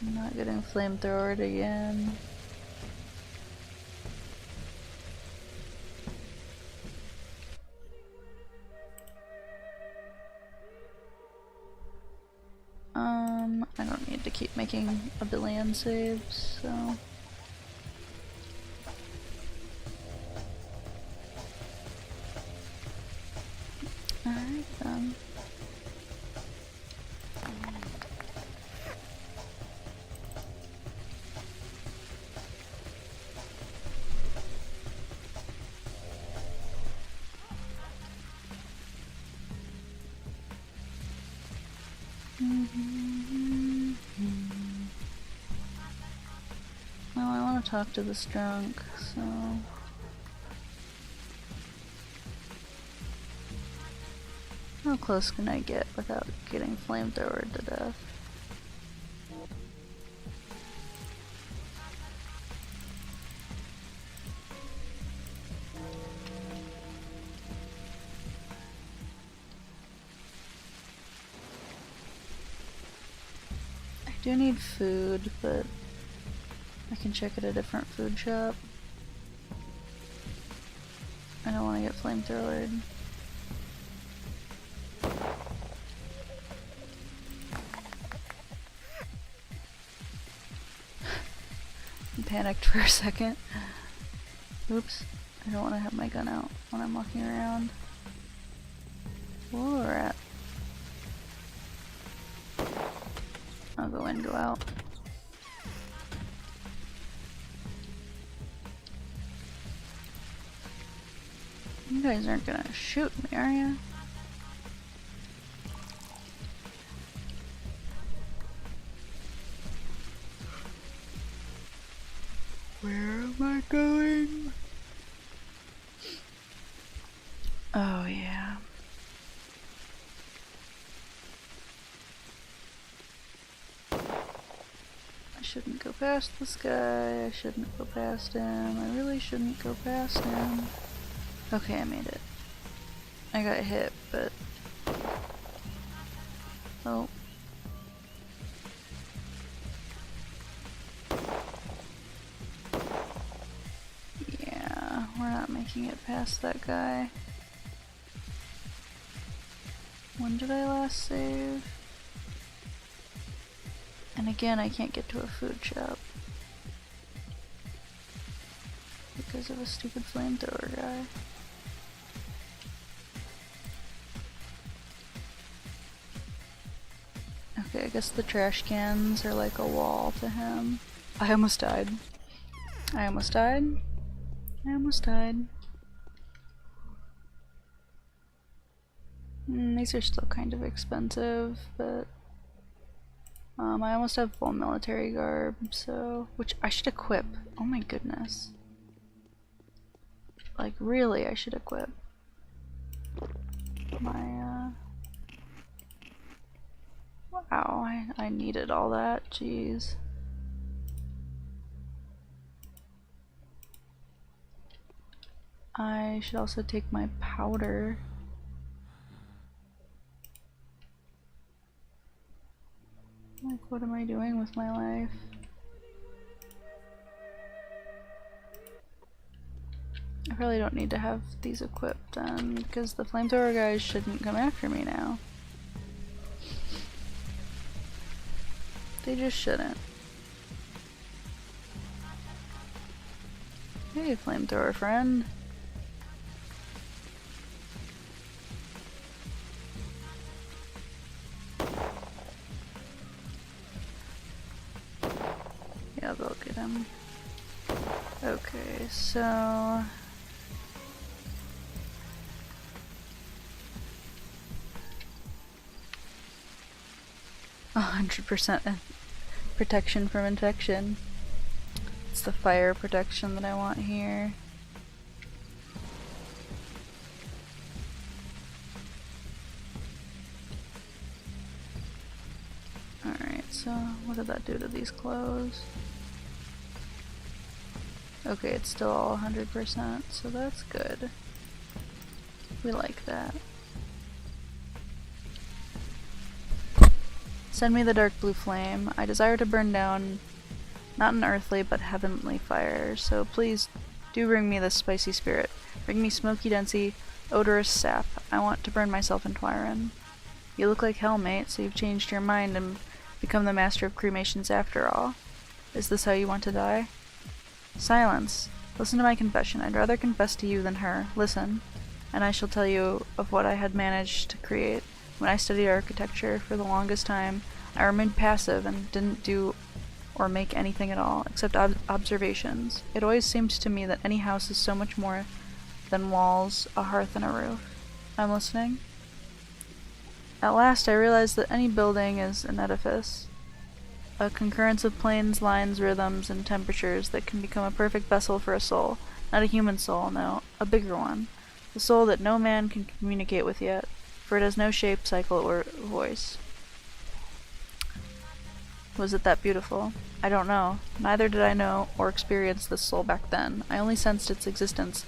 I'm not getting flamethrowered again. I don't need to keep making a billion saves, so. Alright then. Well, I want to talk to this drunk, so. How close can I get without getting flamethrowered to death. I do need food, but I can check at a different food shop. I don't want to get flamethrowered. I panicked for a second. Oops. I don't want to have my gun out when I'm walking around. Whoa, rat. I'll go in, go out. You guys aren't gonna shoot me, are ya? Where am I going? Oh yeah. I shouldn't go past this guy. I shouldn't go past him. I really shouldn't go past him. Okay, I made it. I got hit, but... Oh. Yeah, we're not making it past that guy. When did I last save? And again, I can't get to a food shop. Because of a stupid flamethrower guy. Okay, I guess the trash cans are like a wall to him. I almost died. I almost died. I almost died. These are still kind of expensive, but I almost have full military garb, so which I should equip. Oh my goodness. Like really, I should equip my wow, I needed all that, jeez. I should also take my powder. Like, what am I doing with my life? I probably don't need to have these equipped then, because the flamethrower guys shouldn't come after me now. They just shouldn't. Hey, flamethrower friend. Yeah, they'll get him. Okay, so... 100% protection from infection. It's the fire protection that I want here. Alright, so what did that do to these clothes? Okay, it's still all 100%, so that's good. We like that. Send me the dark blue flame. I desire to burn down not an earthly but heavenly fire, so please do bring me this spicy spirit. Bring me smoky, densey, odorous sap. I want to burn myself in Twyron. You look like hell, mate, so you've changed your mind and become the master of cremations after all. Is this how you want to die? Silence. Listen to my confession. I'd rather confess to you than her. Listen, and I shall tell you of what I had managed to create. When I studied architecture for the longest time, I remained passive and didn't do or make anything at all, except observations. It always seemed to me that any house is so much more than walls, a hearth, and a roof. I'm listening. At last I realized that any building is an edifice, a concurrence of planes, lines, rhythms, and temperatures that can become a perfect vessel for a soul. Not a human soul, no, a bigger one. The soul that no man can communicate with yet. for it has no shape, cycle, or voice. Was it that beautiful? I don't know. Neither did I know or experience this soul back then. I only sensed its existence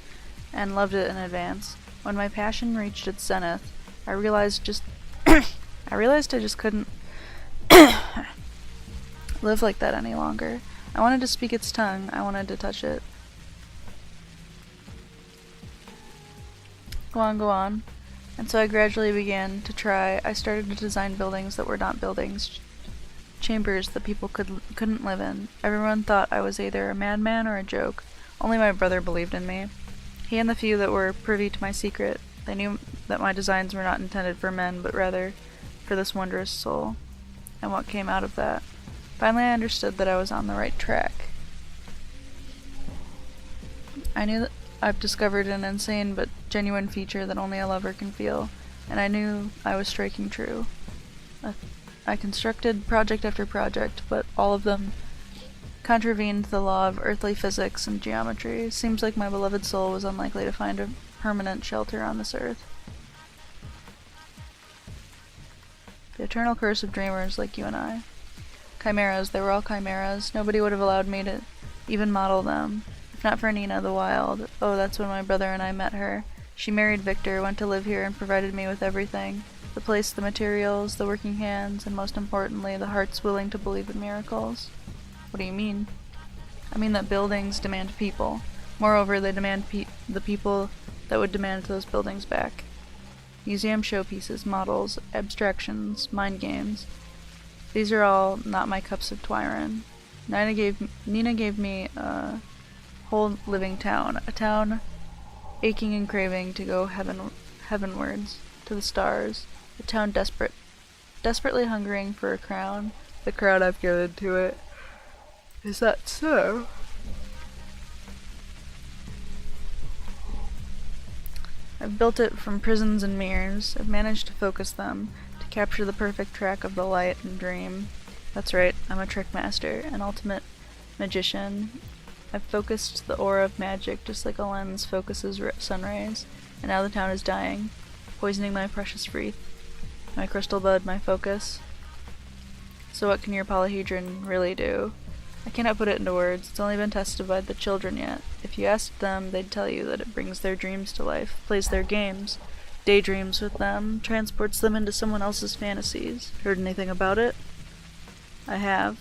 and loved it in advance. When my passion reached its zenith, I realized I just couldn't live like that any longer. I wanted to speak its tongue. I wanted to touch it. Go on, go on. And so I gradually began to try. I started to design buildings that were not buildings, chambers that people couldn't live in. Everyone thought I was either a madman or a joke. Only my brother believed in me. He and the few that were privy to my secret. They knew that my designs were not intended for men, but rather for this wondrous soul. And what came out of that? Finally I understood that I was on the right track. I knew that I've discovered an insane but genuine feature that only a lover can feel, and I knew I was striking true. I constructed project after project, but all of them contravened the law of earthly physics and geometry. Seems like my beloved soul was unlikely to find a permanent shelter on this earth. The eternal curse of dreamers like you and I. Chimeras, they were all chimeras. Nobody would have allowed me to even model them. If not for Nina the Wild. Oh, that's when my brother and I met her. She married Victor, went to live here, and provided me with everything. The place, the materials, the working hands, and most importantly, the hearts willing to believe in miracles. What do you mean? I mean that buildings demand people. Moreover, they demand the people that would demand those buildings back. Museum showpieces, models, abstractions, mind games. These are all not my cups of Twyron. Nina gave me a whole living town. A town aching and craving to go heavenwards, to the stars. A town desperately hungering for a crown. The crown I've given to it. Is that so? I've built it from prisons and mirrors. I've managed to focus them, to capture the perfect track of the light and dream. That's right, I'm a trick master, an ultimate magician. I've focused the aura of magic just like a lens focuses sun rays, and now the town is dying, poisoning my precious wreath, my crystal bud, my focus. So what can your polyhedron really do? I cannot put it into words. It's only been tested by the children yet. If you asked them, they'd tell you that it brings their dreams to life, plays their games, daydreams with them, transports them into someone else's fantasies. Heard anything about it? I have.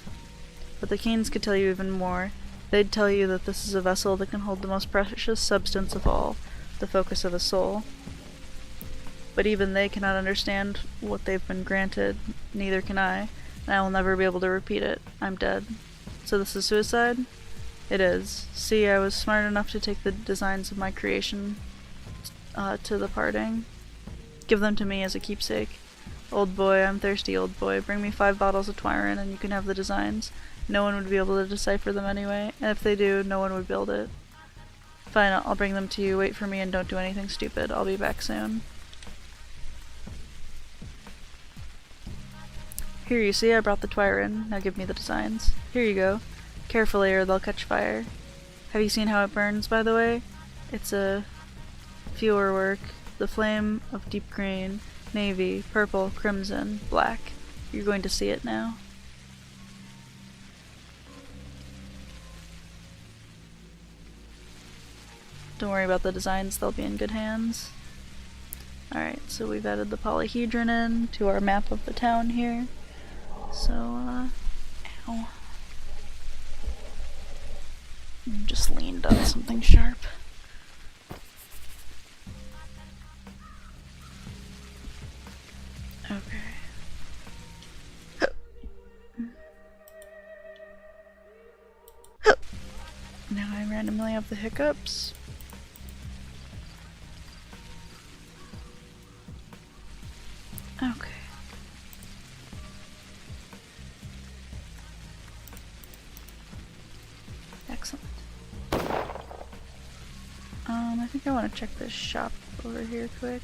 But the Canes could tell you even more. They'd tell you that this is a vessel that can hold the most precious substance of all, the focus of a soul. But even they cannot understand what they've been granted, neither can I, and I will never be able to repeat it. I'm dead. So this is suicide? It is. See, I was smart enough to take the designs of my creation to the parting. Give them to me as a keepsake. Old boy, I'm thirsty, old boy. Bring me 5 bottles of Twyron and you can have the designs. No one would be able to decipher them anyway, and if they do, no one would build it. Fine, I'll bring them to you. Wait for me and don't do anything stupid. I'll be back soon. Here, you see, I brought the Twyron. Now give me the designs. Here you go. Carefully or they'll catch fire. Have you seen how it burns, by the way? It's a fewer work. The flame of deep green, navy, purple, crimson, black. You're going to see it now. Don't worry about the designs, they'll be in good hands. Alright, so we've added the polyhedron in to our map of the town here. So, ow. Just leaned on something sharp. Okay. Now I randomly have the hiccups. Okay. Excellent. I think I want to check this shop over here quick.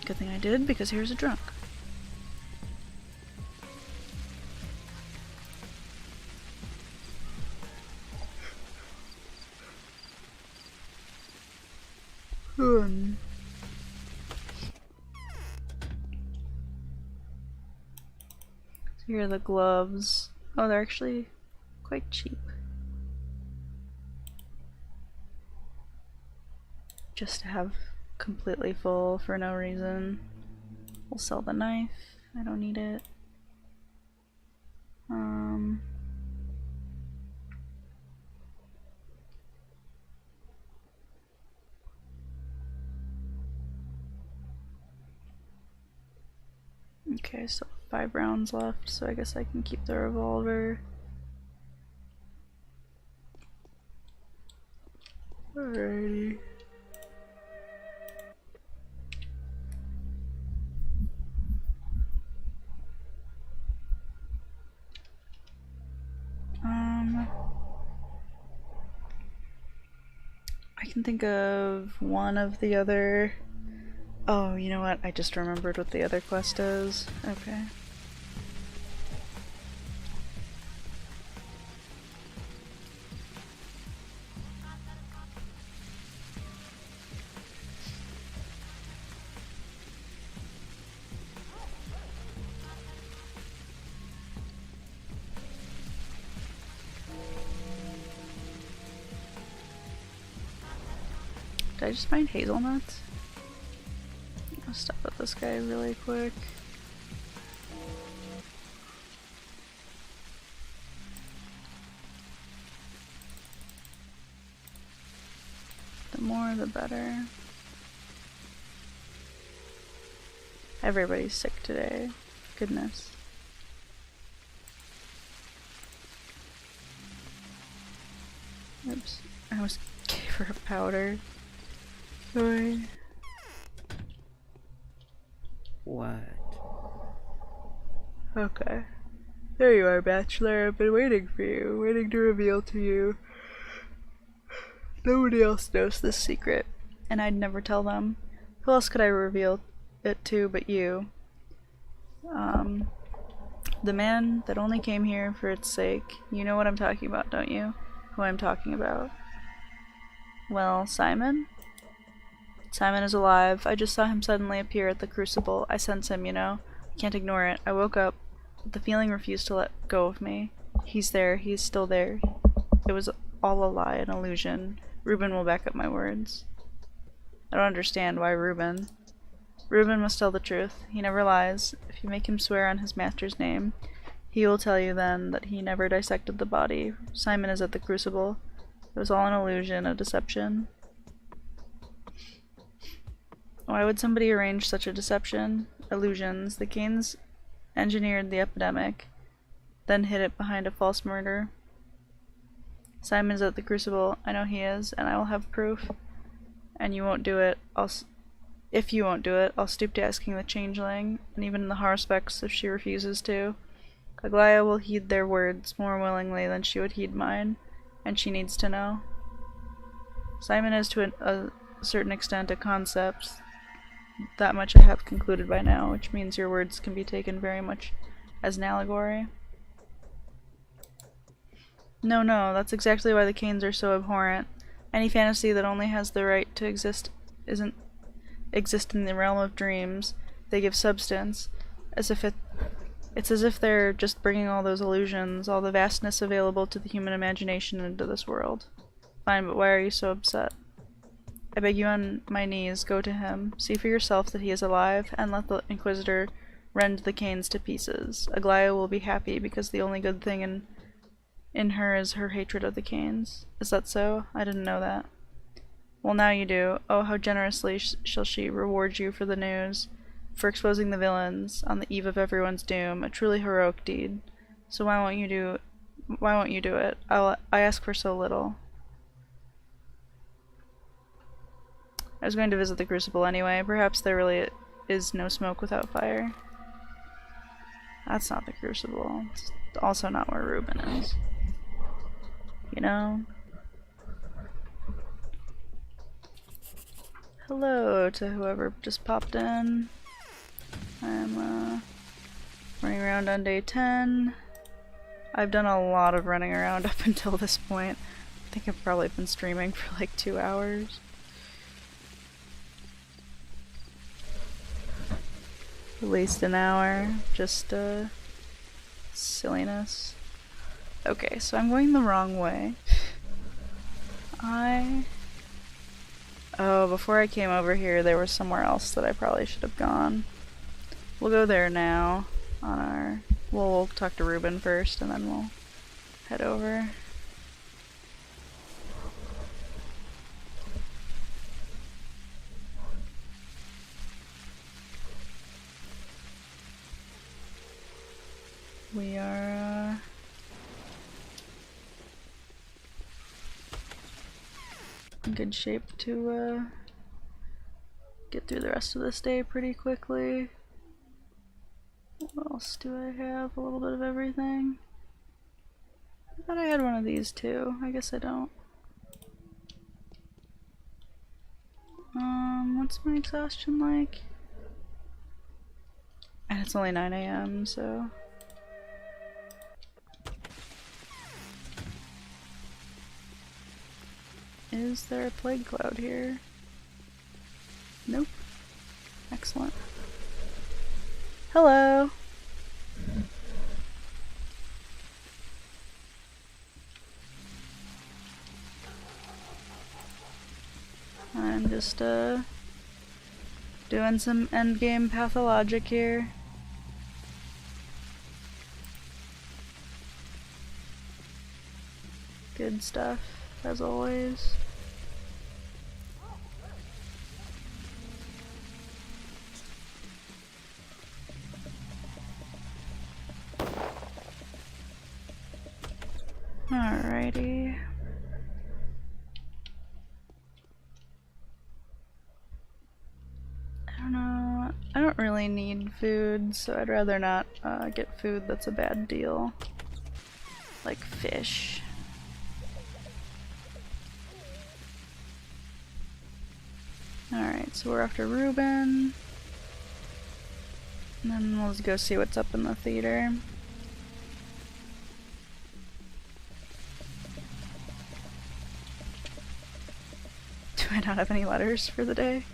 Good thing I did, because here's a drunk. Here are the gloves. Oh, they're actually quite cheap. Just to have completely full for no reason. We'll sell the knife. I don't need it. Okay, so 5 rounds left, so I guess I can keep the revolver. Alrighty. I can think of one of the other. Oh, you know what? I just remembered what the other quest is. Okay. Did I just find hazelnuts? I'll stop at this guy really quick. The more the better. Everybody's sick today. Goodness. Oops. I almost gave her a powder. Sorry. What? Okay. There you are, Bachelor. I've been waiting for you. Waiting to reveal to you. Nobody else knows this secret, and I'd never tell them. Who else could I reveal it to but you? The man that only came here for its sake. You know what I'm talking about, don't you? Who I'm talking about. Well, Simon? Simon is alive. I just saw him suddenly appear at the crucible. I sense him, you know. I can't ignore it. I woke up, but the feeling refused to let go of me. He's there. He's still there. It was all a lie, an illusion. Reuben will back up my words. I don't understand why Reuben. Reuben must tell the truth. He never lies. If you make him swear on his master's name, he will tell you then that he never dissected the body. Simon is at the crucible. It was all an illusion, a deception. Why would somebody arrange such a deception? Illusions. The Canes engineered the epidemic, then hid it behind a false murder. Simon's at the crucible. I know he is, and I will have proof. And you won't do it. If you won't do it, I'll stoop to asking the changeling, and even in the Haruspex if she refuses to. Aglaia will heed their words more willingly than she would heed mine, and she needs to know. Simon is to a certain extent a concept. That much I have concluded by now, which means your words can be taken very much as an allegory. No, that's exactly why the Canes are so abhorrent. Any fantasy that only has the right to exist in the realm of dreams. They give substance, it's as if they're just bringing all those illusions, all the vastness available to the human imagination into this world. Fine, but why are you so upset? I beg you on my knees, go to him, see for yourself that he is alive, and let the Inquisitor rend the Canes to pieces. Aglaia will be happy because the only good thing in her is her hatred of the Canes. Is that so? I didn't know that. Well, now you do. Oh, how generously shall she reward you for the news, for exposing the villains on the eve of everyone's doom, a truly heroic deed. So why won't you do it? I ask for so little. I was going to visit the Crucible anyway. Perhaps there really is no smoke without fire. That's not the Crucible. It's also not where Reuben is. You know? Hello to whoever just popped in. I'm running around on day 10. I've done a lot of running around up until this point. I think I've probably been streaming for like 2 hours. At least an hour. Just silliness. Okay, so I'm going the wrong way. Oh, before I came over here, there was somewhere else that I probably should have gone. We'll go there now on our... We'll talk to Ruben first, and then we'll head over. We are, in good shape to get through the rest of this day pretty quickly. What else do I have? A little bit of everything. I thought I had one of these too. I guess I don't. What's my exhaustion like? And it's only 9 AM, so... Is there a plague cloud here? Nope. Excellent. Hello! I'm just doing some endgame pathologic here. Good stuff, as always. Alrighty. I don't know. I don't really need food, so I'd rather not get food that's a bad deal. Like fish. Alright, so we're after Ruben. And then we'll just go see what's up in the theater. Do I not have any letters for the day?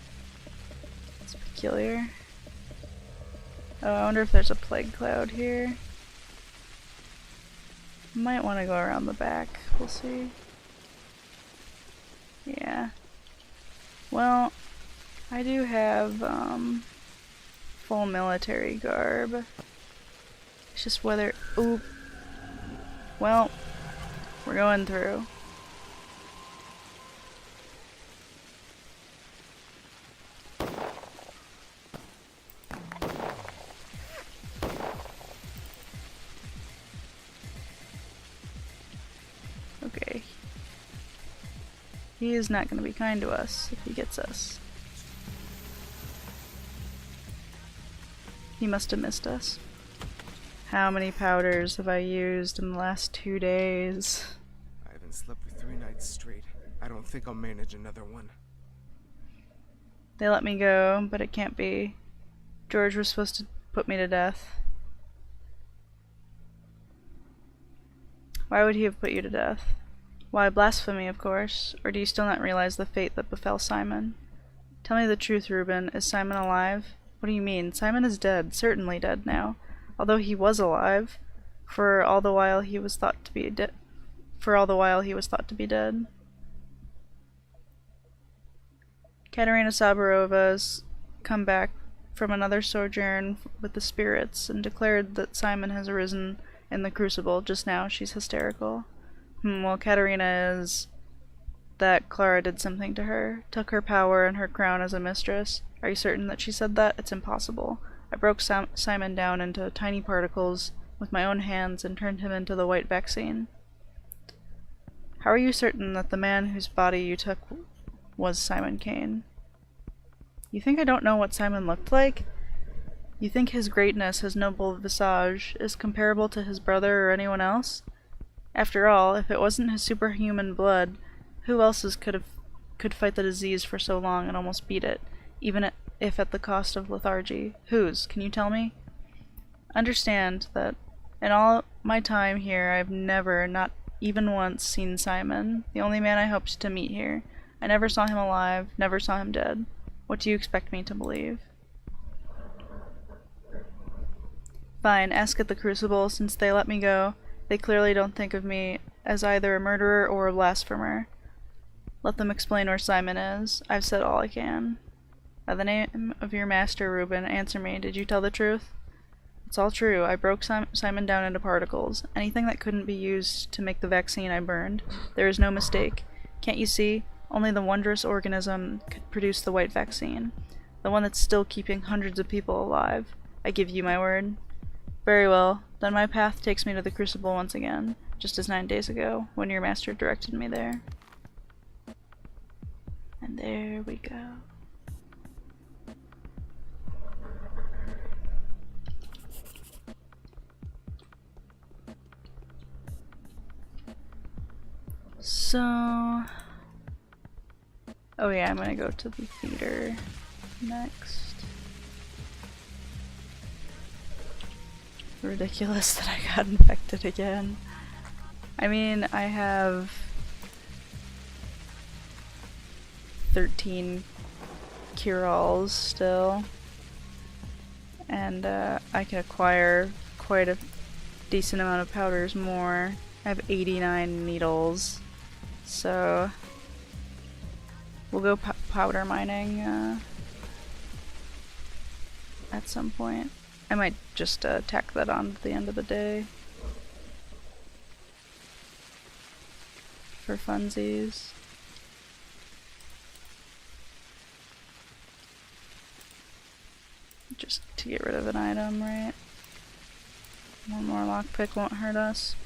It's peculiar. Oh, I wonder if there's a plague cloud here. Might want to go around the back. We'll see. Yeah. Well, I do have full military garb. It's just whether... Ooh. Well, we're going through. Okay. He is not going to be kind to us if he gets us. He must have missed us. How many powders have I used in the last 2 days? I haven't slept for 3 nights straight. I don't think I'll manage another one. They let me go, but it can't be. George was supposed to put me to death. Why would he have put you to death? Why, blasphemy, of course. Or do you still not realize the fate that befell Simon? Tell me the truth, Reuben. Is Simon alive? What do you mean? Simon is dead. Certainly dead now. Although he was alive, for all the while he was thought to be dead. Katerina Sabarova's come back from another sojourn with the spirits and declared that Simon has arisen in the crucible. Just now she's hysterical. Well, Katerina is that Clara did something to her, took her power and her crown as a mistress. Are you certain that she said that? It's impossible. I broke Simon down into tiny particles with my own hands and turned him into the white vaccine. How are you certain that the man whose body you took was Simon Kane? You think I don't know what Simon looked like? You think his greatness, his noble visage, is comparable to his brother or anyone else? After all, if it wasn't his superhuman blood, who else's could fight the disease for so long and almost beat it, even if at the cost of lethargy? Whose? Can you tell me? Understand that in all my time here I've never, not even once, seen Simon, the only man I hoped to meet here. I never saw him alive, never saw him dead. What do you expect me to believe? Fine, ask at the Crucible, since they let me go. They clearly don't think of me as either a murderer or a blasphemer. Let them explain where Simon is. I've said all I can. By the name of your master, Reuben, answer me. Did you tell the truth? It's all true. I broke Simon down into particles. Anything that couldn't be used to make the vaccine I burned. There is no mistake. Can't you see? Only the wondrous organism could produce the white vaccine. The one that's still keeping hundreds of people alive. I give you my word. Very well. Then my path takes me to the Crucible once again, just as 9 days ago, when your master directed me there. And there we go. So... oh yeah, I'm gonna go to the theater next. Ridiculous that I got infected again. I mean, I have 13 cure-alls still, and I can acquire quite a decent amount of powders more. I have 89 needles, so we'll go powder mining at some point. I might just tack that on at the end of the day for funsies. Just to get rid of an item, right? One more lockpick won't hurt us.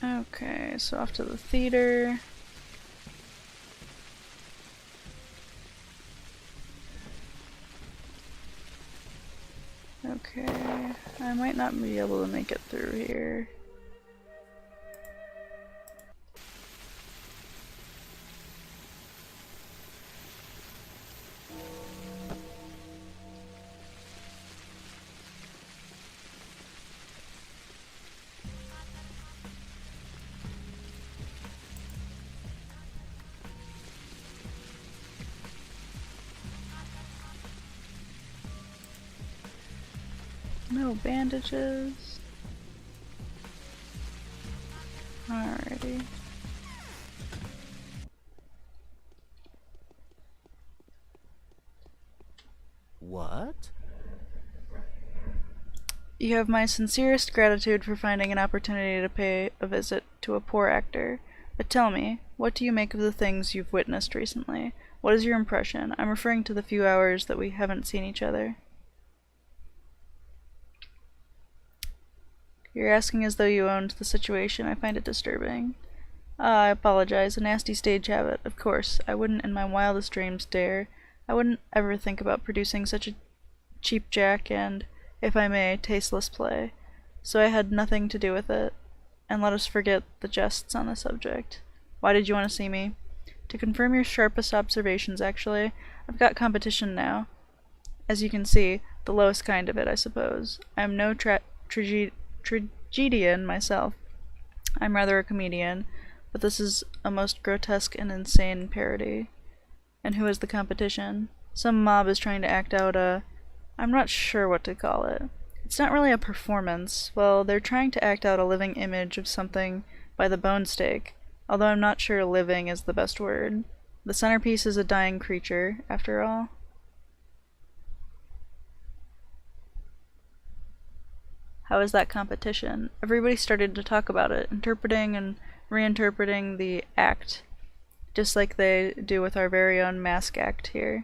Okay, so off to the theater. Okay, I might not be able to make it through here. No bandages. Alrighty. What? You have my sincerest gratitude for finding an opportunity to pay a visit to a poor actor. But tell me, what do you make of the things you've witnessed recently? What is your impression? I'm referring to the few hours that we haven't seen each other. You're asking as though you owned the situation. I find it disturbing. I apologize. A nasty stage habit. Of course, I wouldn't in my wildest dreams dare. I wouldn't ever think about producing such a cheap jack and, if I may, tasteless play. So I had nothing to do with it. And let us forget the jests on the subject. Why did you want to see me? To confirm your sharpest observations, actually. I've got competition now. As you can see, the lowest kind of it, I suppose. I am no tragedian myself. I'm rather a comedian, but this is a most grotesque and insane parody. And who is the competition? Some mob is trying to act out I'm not sure what to call it. It's not really a performance. Well, they're trying to act out a living image of something by the bone stake, although I'm not sure living is the best word. The centerpiece is a dying creature, after all. How is that competition? Everybody started to talk about it, interpreting and reinterpreting the act, just like they do with our very own mask act here.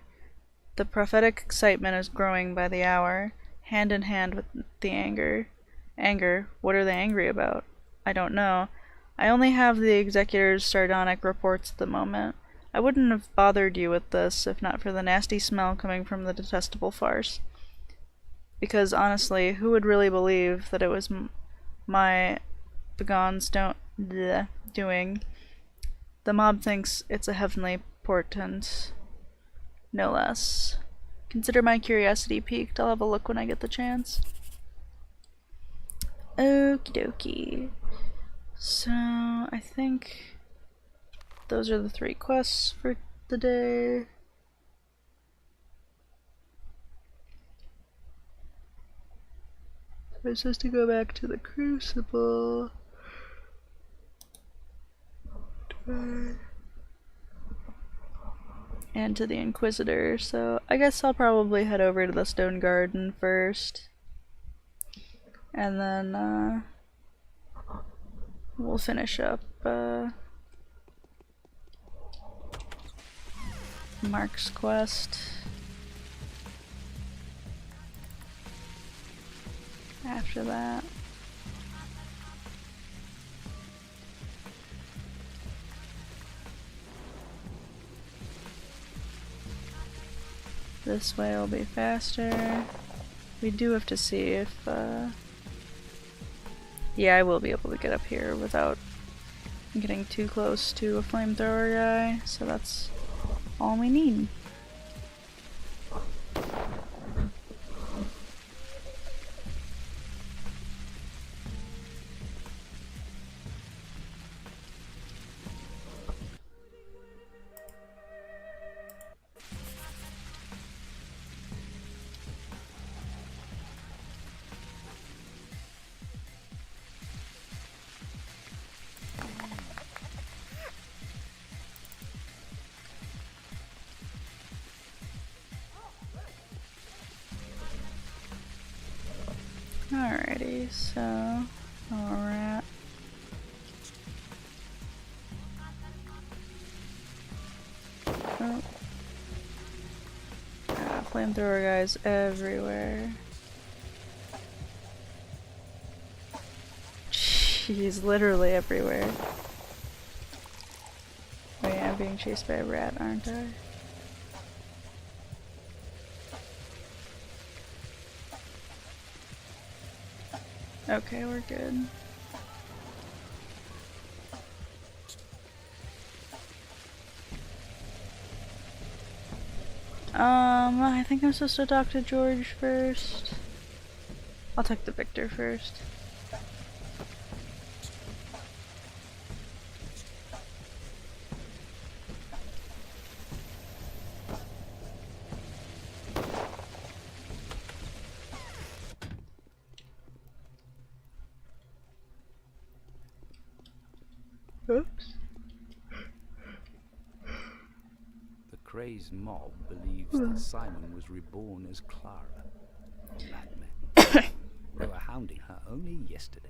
The prophetic excitement is growing by the hour, hand in hand with the anger. Anger? What are they angry about? I don't know. I only have the executor's sardonic reports at the moment. I wouldn't have bothered you with this if not for the nasty smell coming from the detestable farce. Because honestly, who would really believe that it was my begone's doing? The mob thinks it's a heavenly portent, no less. Consider my curiosity piqued. I'll have a look when I get the chance. Okie dokie. So, I think those are the 3 quests for the day. We're supposed to go back to the Crucible. And to the Inquisitor, so I guess I'll probably head over to the Stone Garden first. And then, we'll finish up, Mark's quest. After that. This way will be faster. We do have to see if, yeah, I will be able to get up here without getting too close to a flamethrower guy, so that's all we need. Alrighty, so alright. Oh. Ah, flamethrower guys everywhere. Jeez, literally everywhere. Oh yeah, I'm being chased by a rat, aren't I? Okay, we're good. I think I'm supposed to talk to George first. I'll talk to Victor first. Oops. The crazed mob believes that Simon was reborn as Clara. Madmen. They were hounding her only yesterday.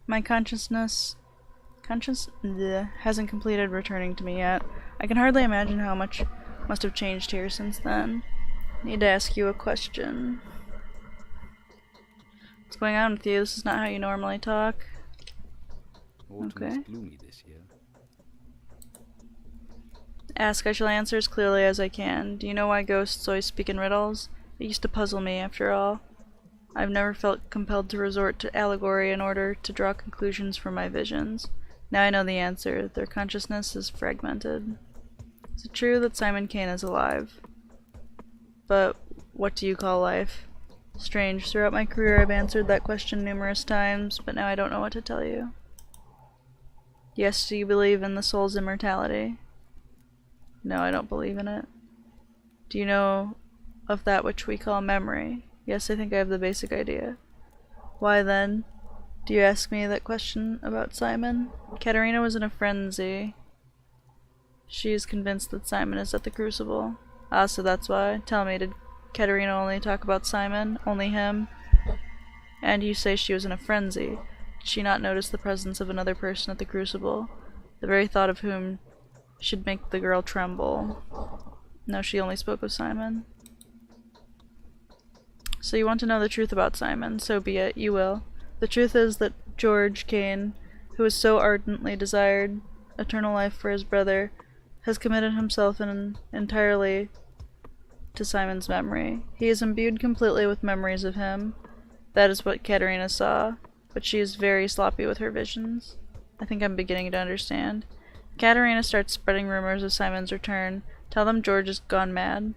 My conscience hasn't completed returning to me yet. I can hardly imagine how much must have changed here since then. Need to ask you a question. What's going on with you? This is not how you normally talk. Autumn Okay. is gloomy this year. Ask, I shall answer as clearly as I can. Do you know why ghosts always speak in riddles? It used to puzzle me, after all. I've never felt compelled to resort to allegory in order to draw conclusions from my visions. Now I know the answer. Their consciousness is fragmented. Is it true that Simon Kane is alive? But what do you call life? Strange. Throughout my career I've answered that question numerous times, but now I don't know what to tell you. Yes, do you believe in the soul's immortality? No, I don't believe in it. Do you know of that which we call memory? Yes, I think I have the basic idea. Why then do you ask me that question about Simon? Katerina was in a frenzy. She is convinced that Simon is at the Crucible. Ah, so that's why. Tell me, did Katerina only talk about Simon? Only him? And you say she was in a frenzy. Did she not notice the presence of another person at the Crucible? The very thought of whom should make the girl tremble. No, she only spoke of Simon. So you want to know the truth about Simon, so be it, you will. The truth is that George Kane, who has so ardently desired eternal life for his brother, has committed himself entirely to Simon's memory. He is imbued completely with memories of him. That is what Katerina saw, but she is very sloppy with her visions. I think I'm beginning to understand. Katerina starts spreading rumors of Simon's return. Tell them George has gone mad.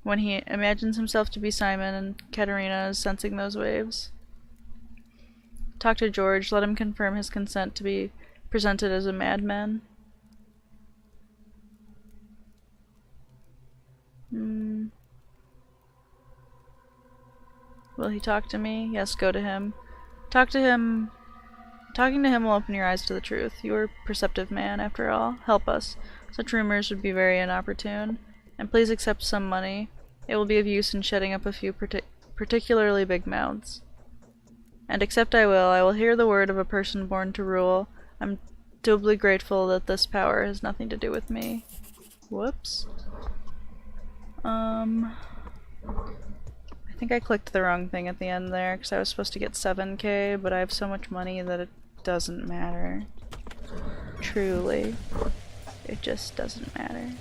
When he imagines himself to be Simon and Katerina is sensing those waves. Talk to George. Let him confirm his consent to be presented as a madman. Will he talk to me? Yes, go to him. Talk to him. Talking to him will open your eyes to the truth. You are a perceptive man, after all. Help us. Such rumors would be very inopportune. And please accept some money. It will be of use in shutting up a few particularly big mouths. And accept I will. I will hear the word of a person born to rule. I'm doubly grateful that this power has nothing to do with me. Whoops. I think I clicked the wrong thing at the end there, because I was supposed to get 7k, but I have so much money that it doesn't matter. Truly. It just doesn't matter.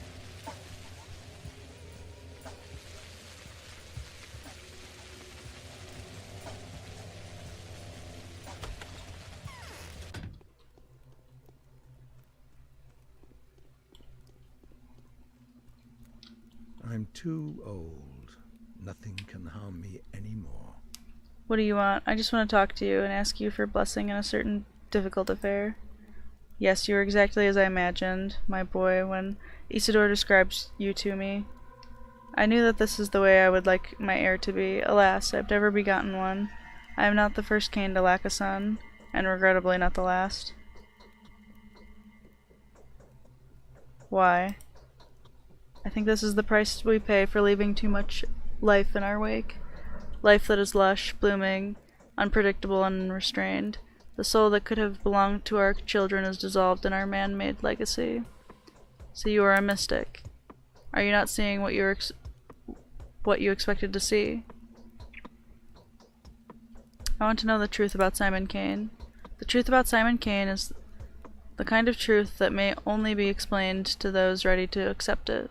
I'm too old. Nothing can harm me anymore. What do you want? I just want to talk to you and ask you for a blessing in a certain difficult affair. Yes, you are exactly as I imagined, my boy, when Isidore describes you to me. I knew that this is the way I would like my heir to be. Alas, I've never begotten one. I am not the first Cain to lack a son, and regrettably not the last. Why? I think this is the price we pay for leaving too much life in our wake. Life that is lush, blooming, unpredictable, and unrestrained. The soul that could have belonged to our children is dissolved in our man-made legacy. So you are a mystic. Are you not seeing what you expected to see? I want to know the truth about Simon Cain. The truth about Simon Cain is the kind of truth that may only be explained to those ready to accept it.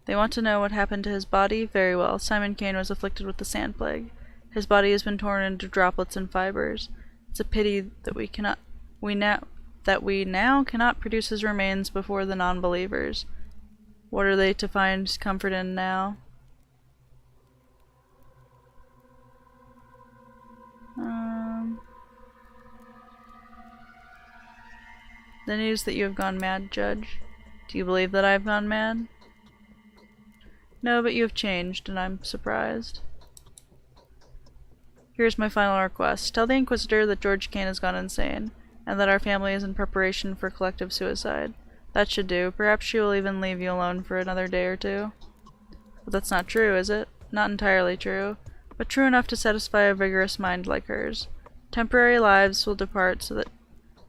They want to know what happened to his body? Very well. Simon Cain was afflicted with the sand plague. His body has been torn into droplets and fibers. It's a pity that we now cannot produce his remains before the non-believers. What are they to find comfort in now? The news that you have gone mad, Judge. Do you believe that I have gone mad? No, but you have changed, and I'm surprised. Here's my final request. Tell the Inquisitor that George Cain has gone insane, and that our family is in preparation for collective suicide. That should do. Perhaps she will even leave you alone for another day or two. But that's not true, is it? Not entirely true, but true enough to satisfy a vigorous mind like hers. Temporary lives will depart so that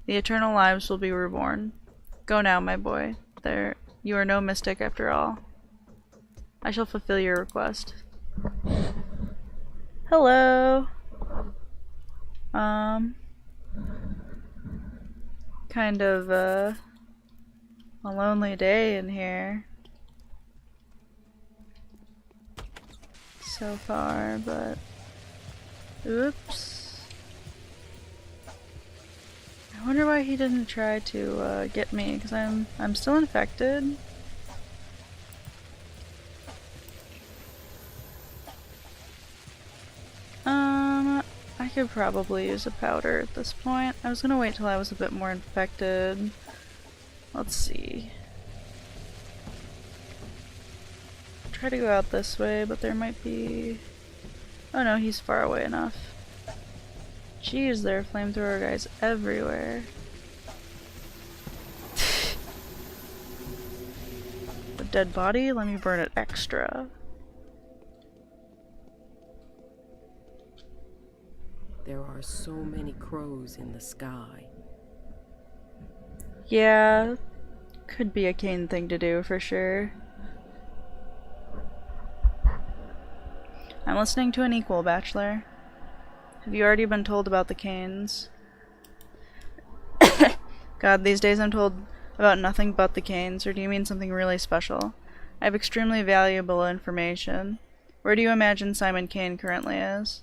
the eternal lives will be reborn. Go now, my boy. You are no mystic after all. I shall fulfill your request. Hello. Kind of a lonely day in here so far, but oops. I wonder why he didn't try to get me, because I'm still infected. I could probably use a powder at this point. I was gonna wait till I was a bit more infected. Let's see. Try to go out this way, but there might be... Oh no, he's far away enough. Jeez, there are flamethrower guys everywhere. A dead body? Let me burn it extra. There are so many crows in the sky. Yeah, could be a Cain thing to do for sure. I'm listening to an equal, Bachelor. Have you already been told about the Cains? God, these days I'm told about nothing but the Cains, or do you mean something really special? I have extremely valuable information. Where do you imagine Simon Cain currently is?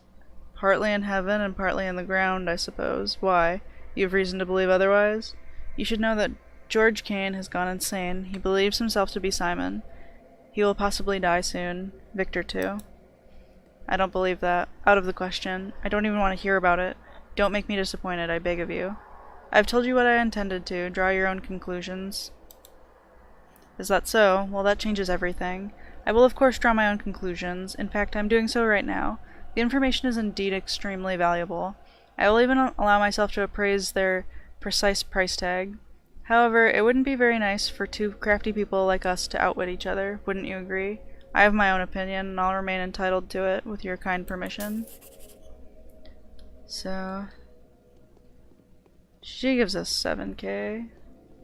Partly in heaven and partly in the ground, I suppose. Why? You have reason to believe otherwise? You should know that George Cain has gone insane. He believes himself to be Simon. He will possibly die soon. Victor too. I don't believe that. Out of the question. I don't even want to hear about it. Don't make me disappointed, I beg of you. I've told you what I intended to. Draw your own conclusions. Is that so? Well, that changes everything. I will of course draw my own conclusions. In fact, I'm doing so right now. The information is indeed extremely valuable. I will even allow myself to appraise their precise price tag. However, it wouldn't be very nice for two crafty people like us to outwit each other, wouldn't you agree? I have my own opinion, and I'll remain entitled to it, with your kind permission. So... she gives us 7k.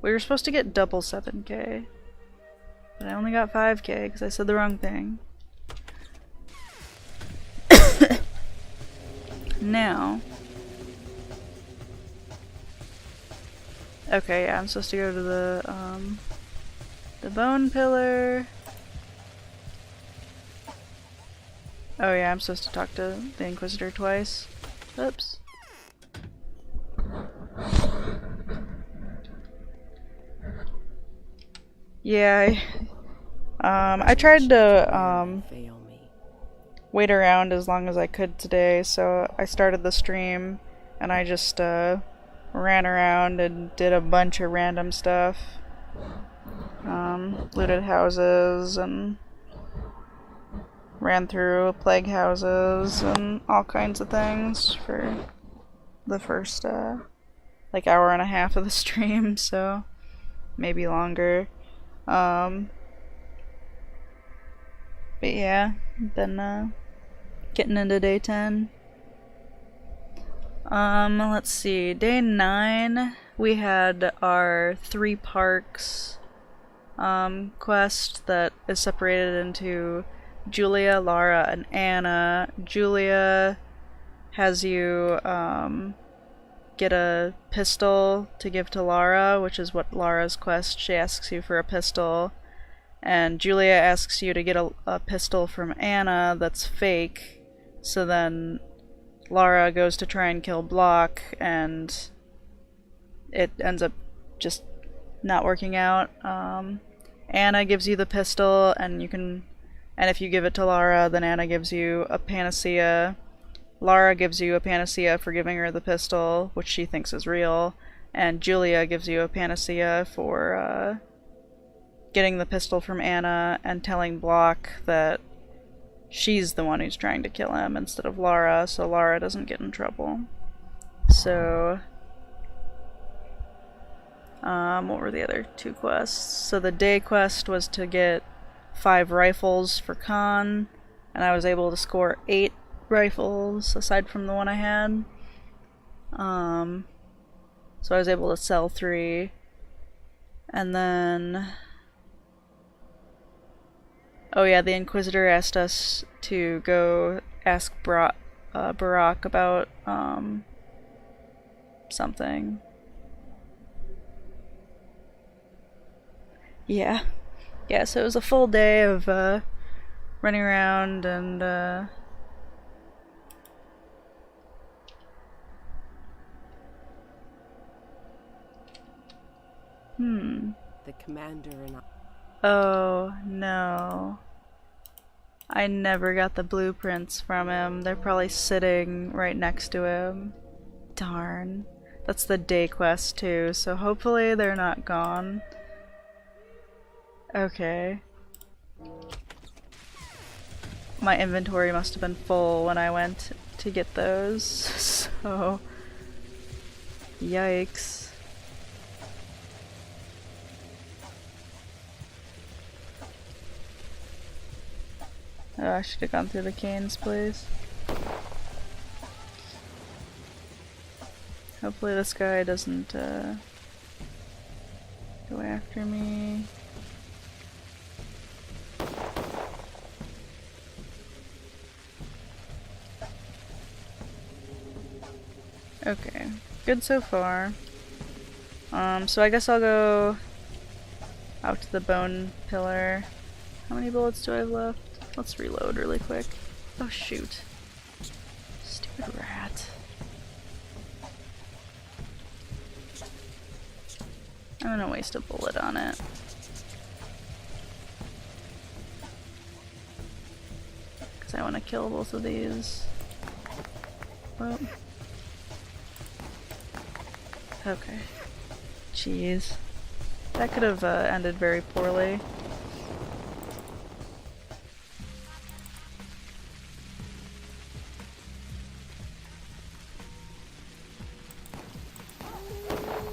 We were supposed to get double 7k. But I only got 5k because I said the wrong thing. Now... okay, yeah, I'm supposed to go to the bone pillar. Oh yeah, I'm supposed to talk to the Inquisitor twice. Oops. Yeah, I tried to Fail me. wait around as long as I could today, so I started the stream and I just ran around and did a bunch of random stuff. Looted houses and ran through plague houses and all kinds of things for the first like hour and a half of the stream, so maybe longer. But yeah, then getting into day 10. Let's see, day 9 we had our 3 parks quest that is separated into Julia, Lara, and Anna. Julia has you get a pistol to give to Lara, which is what Lara's quest. She asks you for a pistol, and Julia asks you to get a pistol from Anna that's fake. So then Lara goes to try and kill Block, and it ends up just not working out. Anna gives you the pistol, and if you give it to Lara, then Anna gives you a panacea. Lara gives you a panacea for giving her the pistol, which she thinks is real, and Julia gives you a panacea for getting the pistol from Anna and telling Block that she's the one who's trying to kill him instead of Lara, so Lara doesn't get in trouble. So... what were the other 2 quests? So the day quest was to get 5 rifles for Khan, and I was able to score 8 rifles aside from the one I had. So I was able to sell 3. And then... oh yeah, the Inquisitor asked us to go ask Barack about something. Yeah. Yeah, so it was a full day of running around and The commander and I. oh no. I never got the blueprints from him. They're probably sitting right next to him. Darn. That's the day quest too, so hopefully they're not gone. Okay. My inventory must have been full when I went to get those, so... yikes. Oh, I should have gone through the Canes place. Hopefully this guy doesn't go after me. Okay, good so far. So I guess I'll go out to the bone pillar. How many bullets do I have left? Let's reload really quick. Oh shoot. Stupid rat. I'm gonna waste a bullet on it. Because I want to kill both of these. Well. Okay. Jeez. That could have ended very poorly.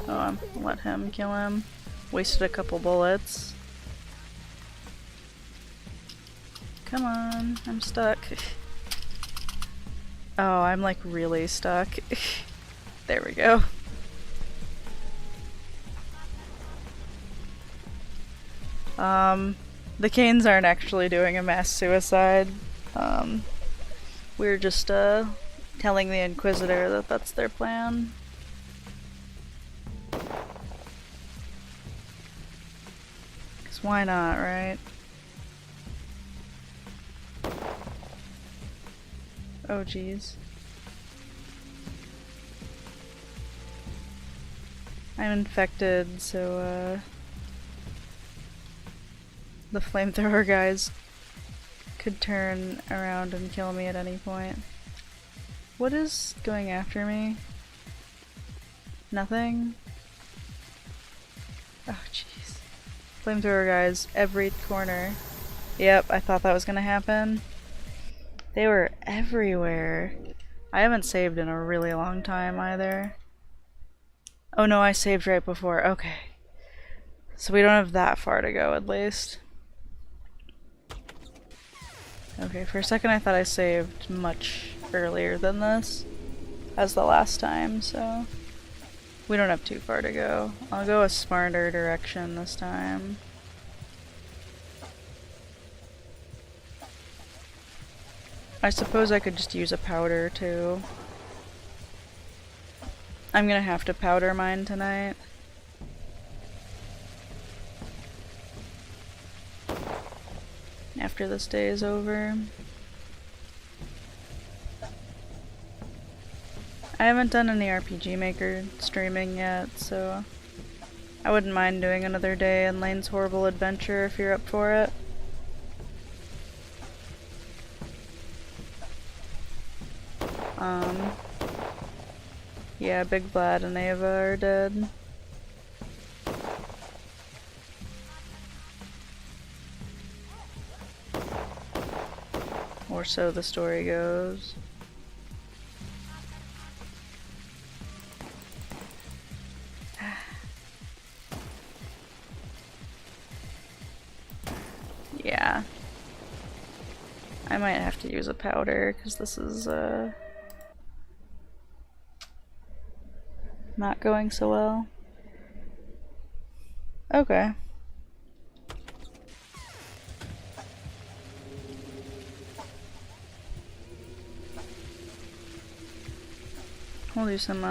Oh, let him kill him. Wasted a couple bullets. Come on, I'm stuck. Oh, I'm like really stuck. There we go. The Canes aren't actually doing a mass suicide. We're just telling the Inquisitor that that's their plan. Cause why not, right? Oh geez. I'm infected, so the flamethrower guys could turn around and kill me at any point. What is going after me? Nothing? Oh jeez. Flamethrower guys, every corner. Yep, I thought that was gonna happen. They were everywhere. I haven't saved in a really long time either. Oh no, I saved right before. Okay. So we don't have that far to go at least. Okay, for a second I thought I saved much earlier than this as the last time, so we don't have too far to go. I'll go a smarter direction this time. I suppose I could just use a powder too. I'm gonna have to powder mine tonight. After this day is over. I haven't done any RPG Maker streaming yet, so I wouldn't mind doing another day in Lane's Horrible Adventure if you're up for it. Yeah, Big Vlad and Ava are dead. Or so the story goes. Yeah. I might have to use a powder, because this is, not going so well. Okay. We'll do some,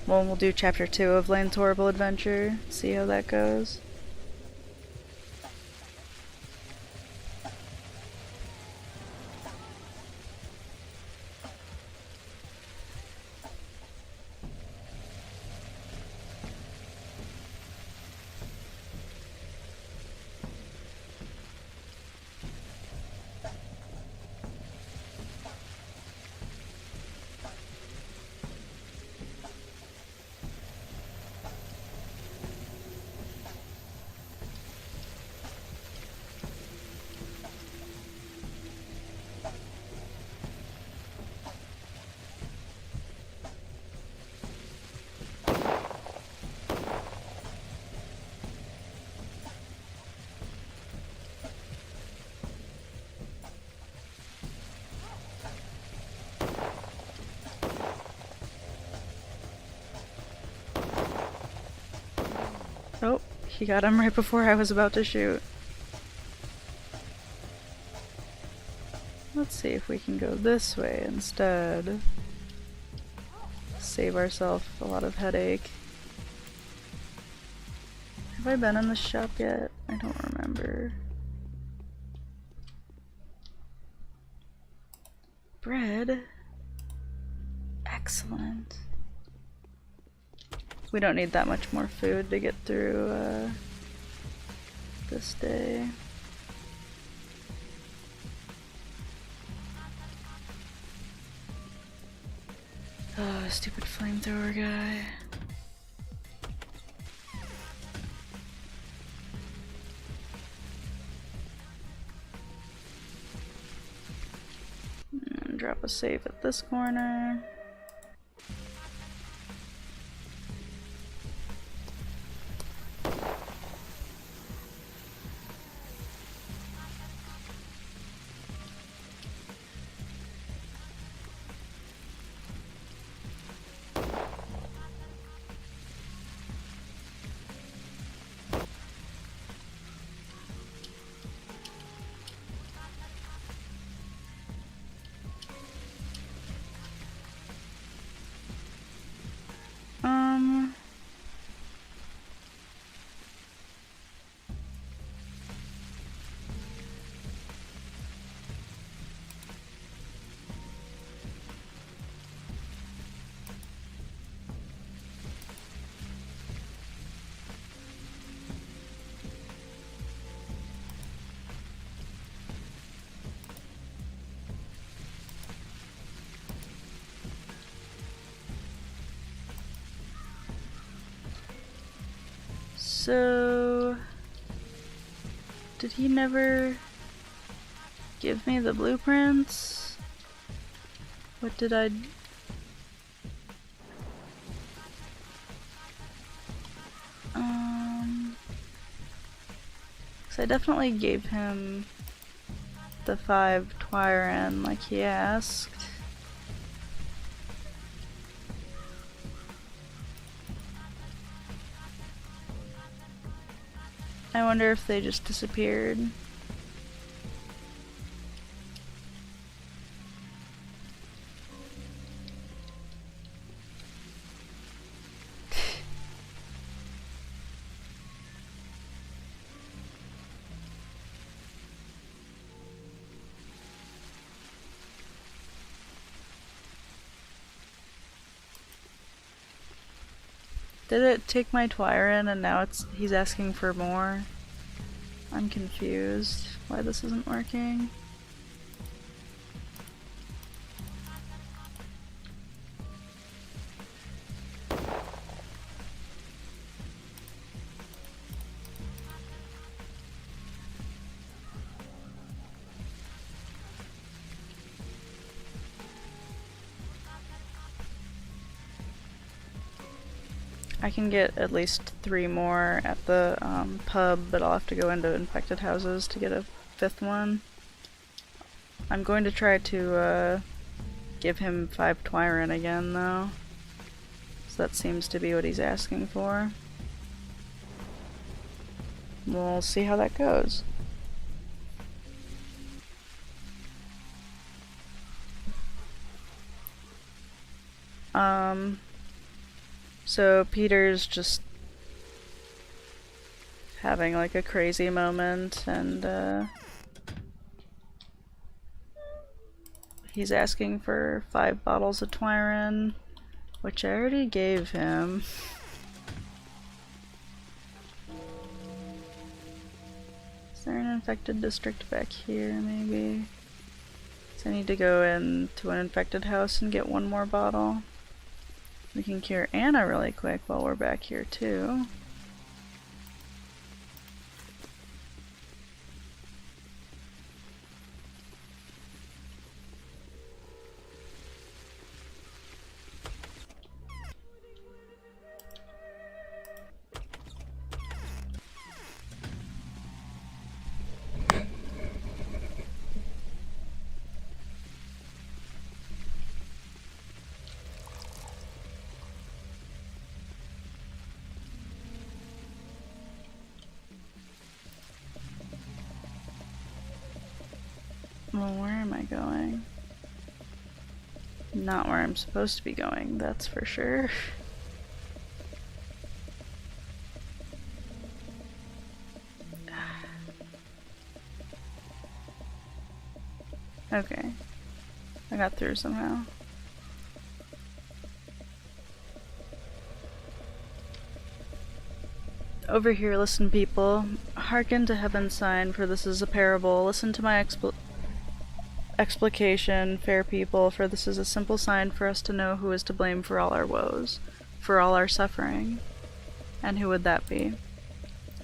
well, we'll do chapter 2 of Lane's Horrible Adventure, see how that goes. Oh, he got him right before I was about to shoot. Let's see if we can go this way instead. Save ourselves a lot of headache. Have I been in the shop yet? I don't remember. Bread? Excellent. We don't need that much more food to get through this day. Oh, stupid flamethrower guy. drop a save at this corner. So, did he never give me the blueprints? What did I... So I definitely gave him the 5 Twyran like he asked. I wonder if they just disappeared. Did it take my Twyran and now he's asking for more? I'm confused why this isn't working. I can get at least 3 more at the pub, but I'll have to go into infected houses to get a 5th one. I'm going to try to give him 5 Twyran again, though. So that seems to be what he's asking for. We'll see how that goes. So Peter's just having like a crazy moment, and he's asking for 5 bottles of Twyran, which I already gave him. Is there an infected district back here, maybe? So I need to go into an infected house and get 1 more bottle. We can cure Anna really quick while we're back here too. Well, where am I going? Not where I'm supposed to be going, that's for sure. Okay. I got through somehow. Over here, listen people. Hearken to heaven's sign, for this is a parable. Listen to my explication, fair people, for this is a simple sign for us to know who is to blame for all our woes, for all our suffering. And who would that be?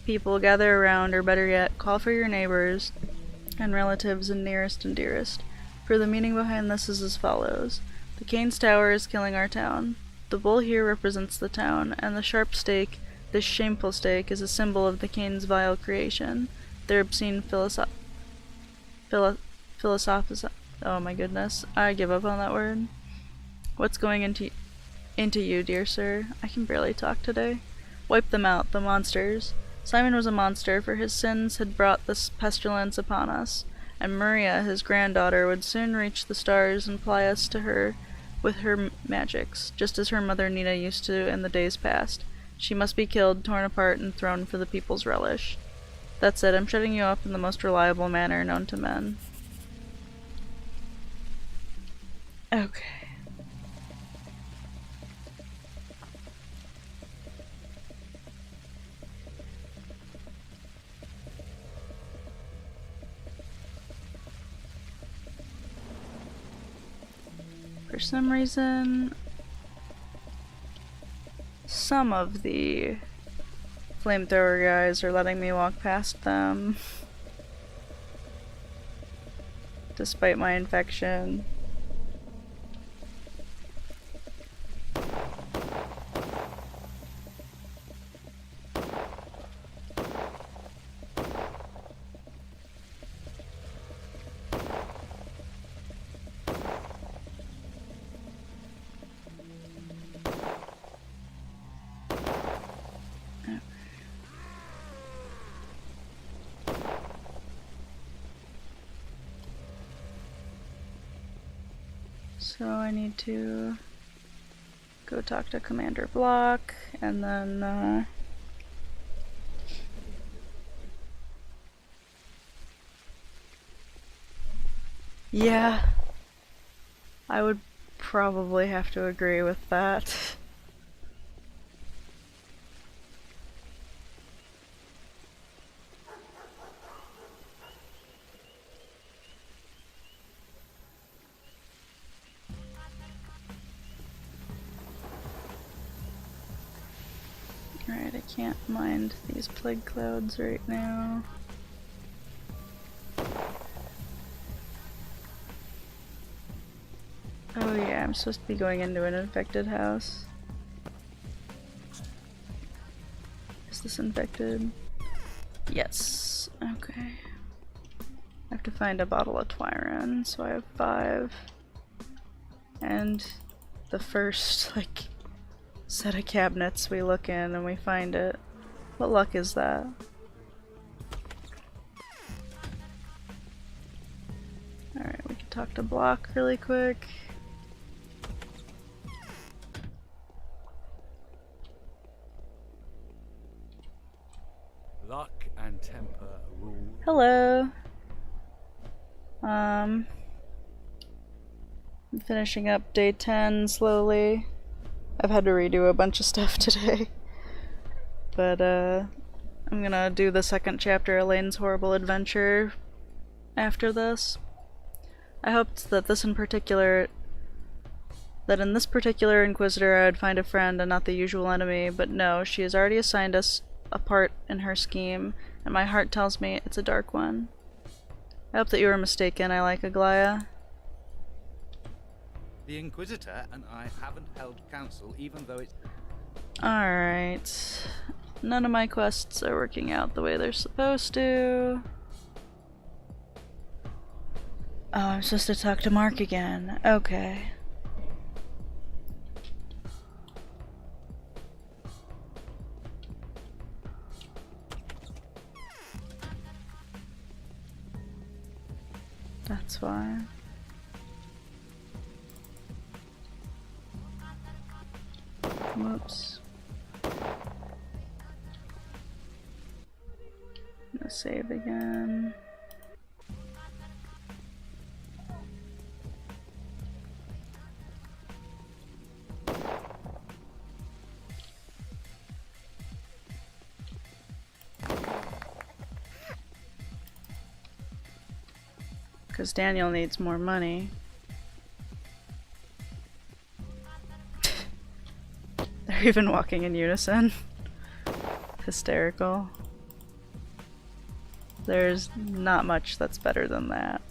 People, gather around, or better yet, call for your neighbors and relatives and nearest and dearest. For the meaning behind this is as follows. The Kane's Tower is killing our town. The bull here represents the town, and the sharp stake, this shameful stake, is a symbol of the Kane's vile creation, their obscene oh my goodness, I give up on that word. What's going into you, dear sir? I can barely talk today. Wipe them out, the monsters. Simon was a monster, for his sins had brought this pestilence upon us, and Maria, his granddaughter, would soon reach the stars and ply us to her with her magics, just as her mother Nina used to in the days past. She must be killed, torn apart, and thrown for the people's relish. That's it, I'm shutting you up in the most reliable manner known to men. Okay. For some reason, some of the flamethrower guys are letting me walk past them, despite my infection. So I need to go talk to Commander Block, and then yeah, I would probably have to agree with that. Alright, I can't mind these plague clouds right now. Oh yeah, I'm supposed to be going into an infected house. Is this infected? Yes. Okay. I have to find a bottle of Twyron, so I have 5. And the first, like, set of cabinets we look in and we find it. What luck is that? Alright, we can talk to Block really quick. Luck and temper rule. Hello. I'm finishing up day 10 slowly. I've had to redo a bunch of stuff today. But I'm gonna do the second chapter, Elaine's Horrible Adventure, after this. I hoped that in this particular Inquisitor I would find a friend and not the usual enemy, but no, she has already assigned us a part in her scheme, and my heart tells me it's a dark one. I hope that you were mistaken. I like Aglaya. The Inquisitor and I haven't held council, even though it's... Alright. None of my quests are working out the way they're supposed to. Oh, I'm supposed to talk to Mark again. Okay. That's why. Whoops. I'm gonna save again. Because Daniel needs more money. They're even walking in unison. Hysterical. There's not much that's better than that.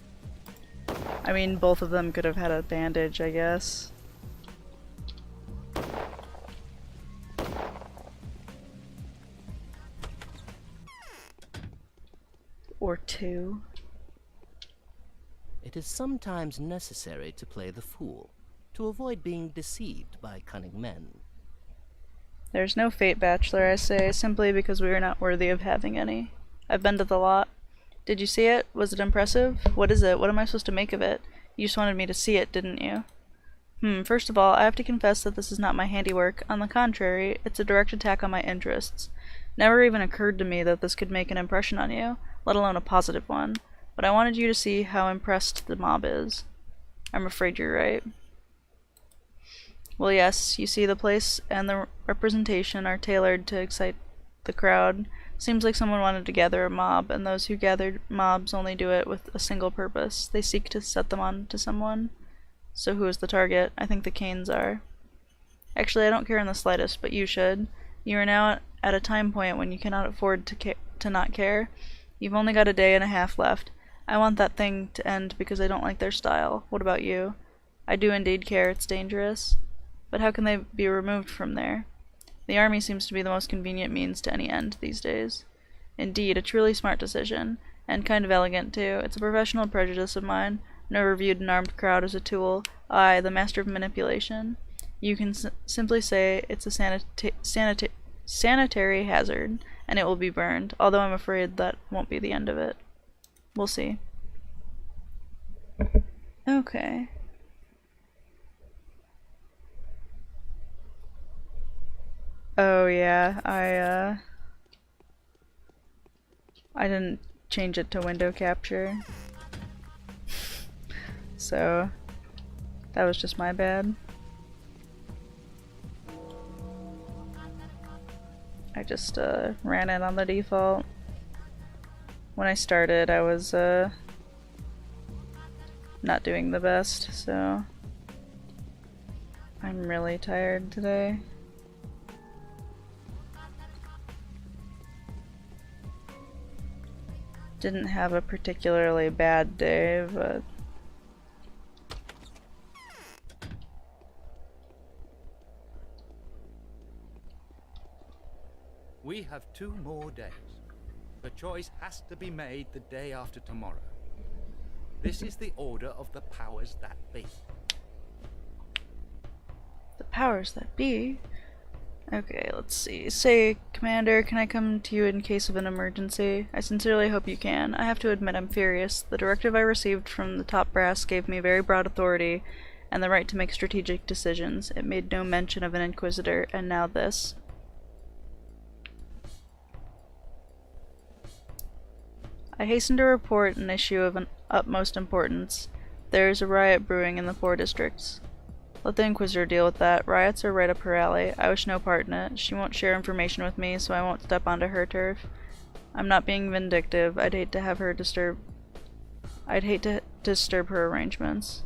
I mean, both of them could have had a bandage, I guess. Or two. It is sometimes necessary to play the fool, to avoid being deceived by cunning men. There's no fate, Bachelor, I say, simply because we are not worthy of having any. I've been to the lot. Did you see it? Was it impressive? What is it? What am I supposed to make of it? You just wanted me to see it, didn't you? First of all, I have to confess that this is not my handiwork. On the contrary, it's a direct attack on my interests. Never even occurred to me that this could make an impression on you, let alone a positive one. But I wanted you to see how impressed the mob is. I'm afraid you're right. Well, yes, you see, the place and the representation are tailored to excite the crowd. Seems like someone wanted to gather a mob, and those who gathered mobs only do it with a single purpose. They seek to set them on to someone. So who is the target? I think the Canes are. Actually, I don't care in the slightest, but you should. You are now at a time point when you cannot afford to not care. You've only got a day and a half left. I want that thing to end because I don't like their style. What about you? I do indeed care. It's dangerous. But how can they be removed from there? The army seems to be the most convenient means to any end these days. Indeed, a truly smart decision, and kind of elegant too. It's a professional prejudice of mine. Never viewed an armed crowd as a tool. I, the master of manipulation. You can simply say it's a sanitary hazard, and it will be burned, although I'm afraid that won't be the end of it. We'll see. Okay. Oh yeah, I didn't change it to window capture. So that was just my bad. I just ran it on the default. When I started, I was not doing the best, so I'm really tired today. Didn't have a particularly bad day, but We have 2 more days. The choice has to be made the day after tomorrow. This is the order of the powers that be. the powers that be. Okay, let's see. Say, Commander, can I come to you in case of an emergency? I sincerely hope you can. I have to admit I'm furious. The directive I received from the top brass gave me very broad authority and the right to make strategic decisions. It made no mention of an Inquisitor, and now this. I hasten to report an issue of an utmost importance. There is a riot brewing in the 4 districts. Let the Inquisitor deal with that. Riots are right up her alley. I wish no part in it. She won't share information with me, so I won't step onto her turf. I'm not being vindictive. I'd hate to disturb her arrangements.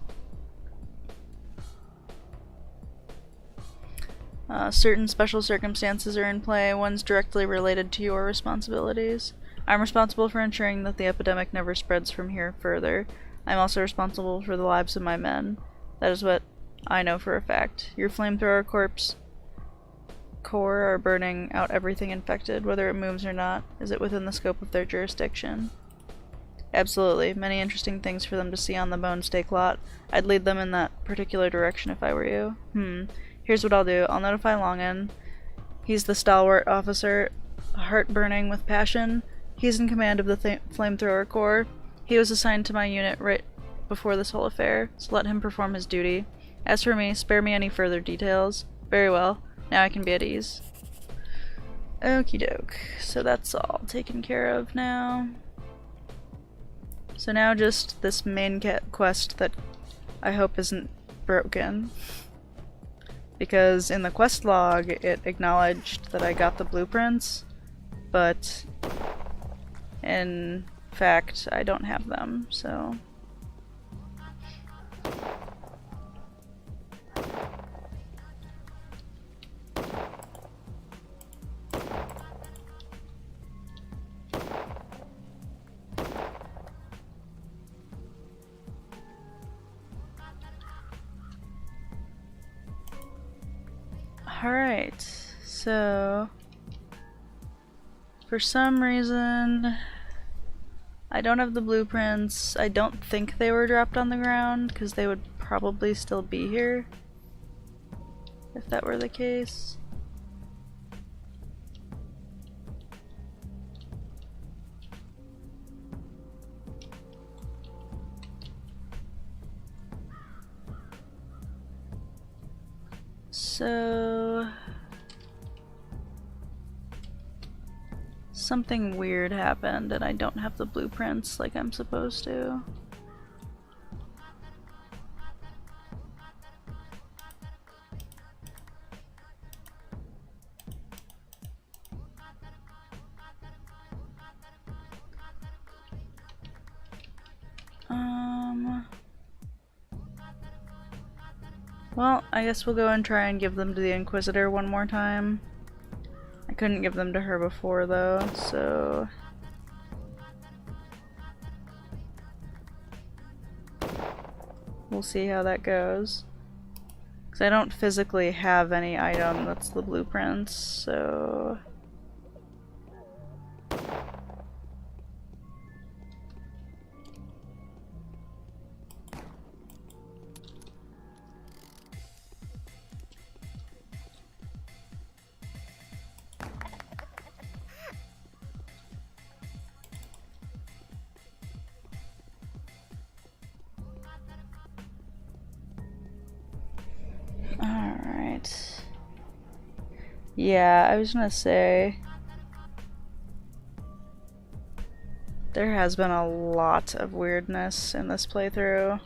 Certain special circumstances are in play, ones directly related to your responsibilities. I'm responsible for ensuring that the epidemic never spreads from here further. I'm also responsible for the lives of my men. That is what I know for a fact. Your flamethrower corps are burning out everything infected, whether it moves or not. Is it within the scope of their jurisdiction? Absolutely. Many interesting things for them to see on the bone steak lot. I'd lead them in that particular direction if I were you. Here's what I'll do. I'll notify Longan. He's the stalwart officer, heart burning with passion. He's in command of the flamethrower corps. He was assigned to my unit right before this whole affair, so let him perform his duty. As for me, spare me any further details. Very well. Now I can be at ease. Okie doke. So that's all taken care of now. So now just this main quest that I hope isn't broken. Because in the quest log it acknowledged that I got the blueprints, but in fact I don't have them, so... Alright, so for some reason I don't have the blueprints. I don't think they were dropped on the ground because they would probably still be here if that were the case. So something weird happened and I don't have the blueprints like I'm supposed to. Well, I guess we'll go and try and give them to the Inquisitor one more time. I couldn't give them to her before though, so... we'll see how that goes. Because I don't physically have any item that's the blueprints, so... Alright. Yeah, I was gonna say... there has been a lot of weirdness in this playthrough.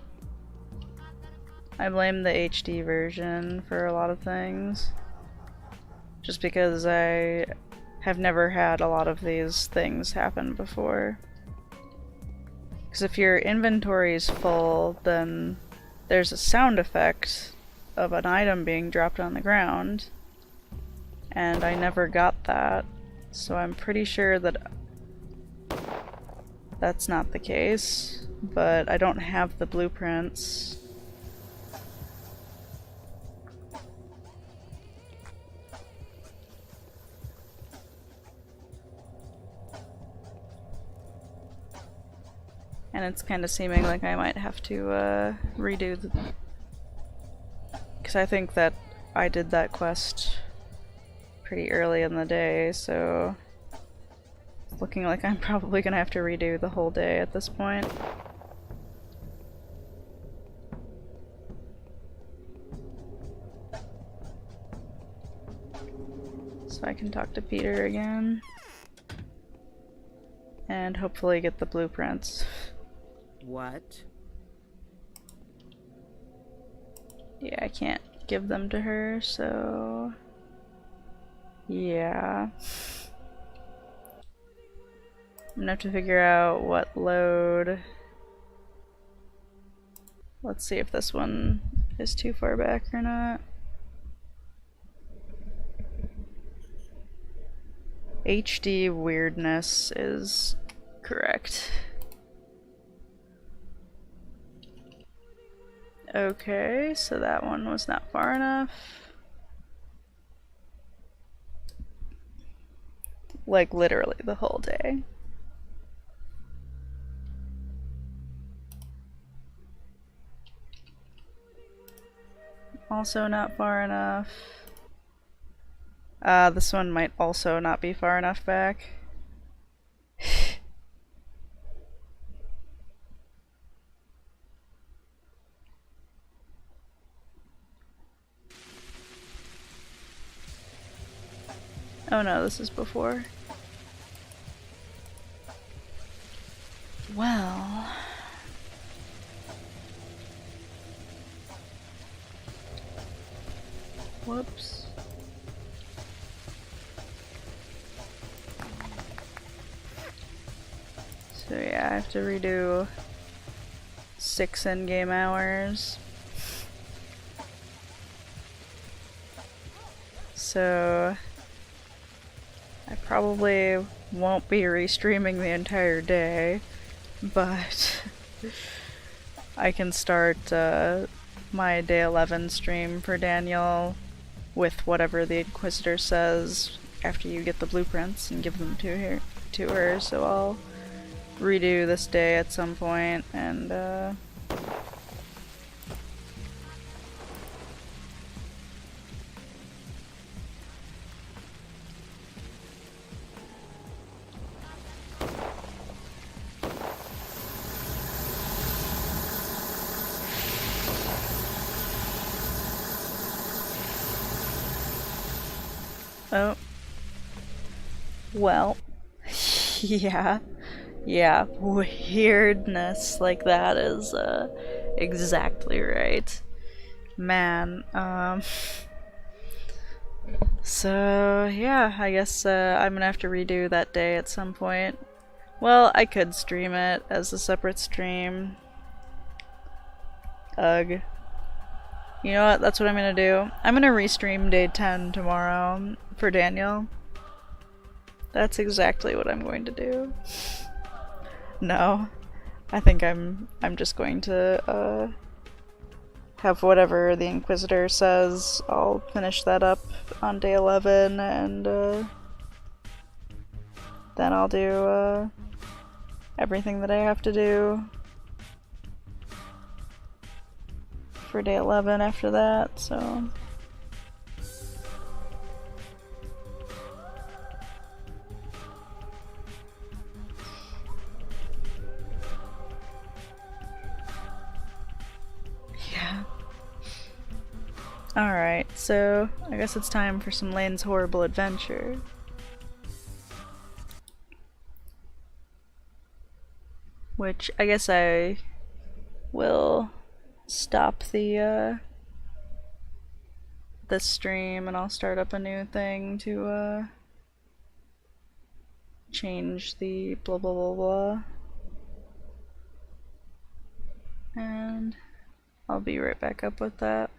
I blame the HD version for a lot of things. Just because I have never had a lot of these things happen before. Because if your inventory is full, then there's a sound effect of an item being dropped on the ground, and I never got that, so I'm pretty sure that that's not the case, but I don't have the blueprints. And it's kind of seeming like I might have to redo the... because I think that I did that quest pretty early in the day, so it's looking like I'm probably gonna have to redo the whole day at this point. So I can talk to Peter again and hopefully get the blueprints. What? Yeah, I can't give them to her, so... yeah. I'm gonna have to figure out what load... let's see if this one is too far back or not. HD weirdness is correct. Okay, so that one was not far enough. Like literally the whole day. Also not far enough. This one might also not be far enough back. Oh no, this is before. Well... whoops. So yeah, I have to redo 6 in-game hours. So I probably won't be restreaming the entire day, but I can start my day 11 stream for Daniel with whatever the Inquisitor says after you get the blueprints and give them to her. So I'll redo this day at some point and oh. Well, yeah. Yeah, weirdness like that is exactly right. Man, so yeah, I guess I'm gonna have to redo that day at some point. Well, I could stream it as a separate stream. Ugh. You know what? That's what I'm gonna do. I'm gonna restream day 10 tomorrow for Daniel. That's exactly what I'm going to do. No, I think I'm just going to have whatever the Inquisitor says. I'll finish that up on day 11, and then I'll do everything that I have to do for day 11 after that, so... yeah. Alright, so I guess it's time for some Lane's Horrible Adventure. Which I guess I will stop the stream and I'll start up a new thing to change the blah blah blah blah. And I'll be right back up with that.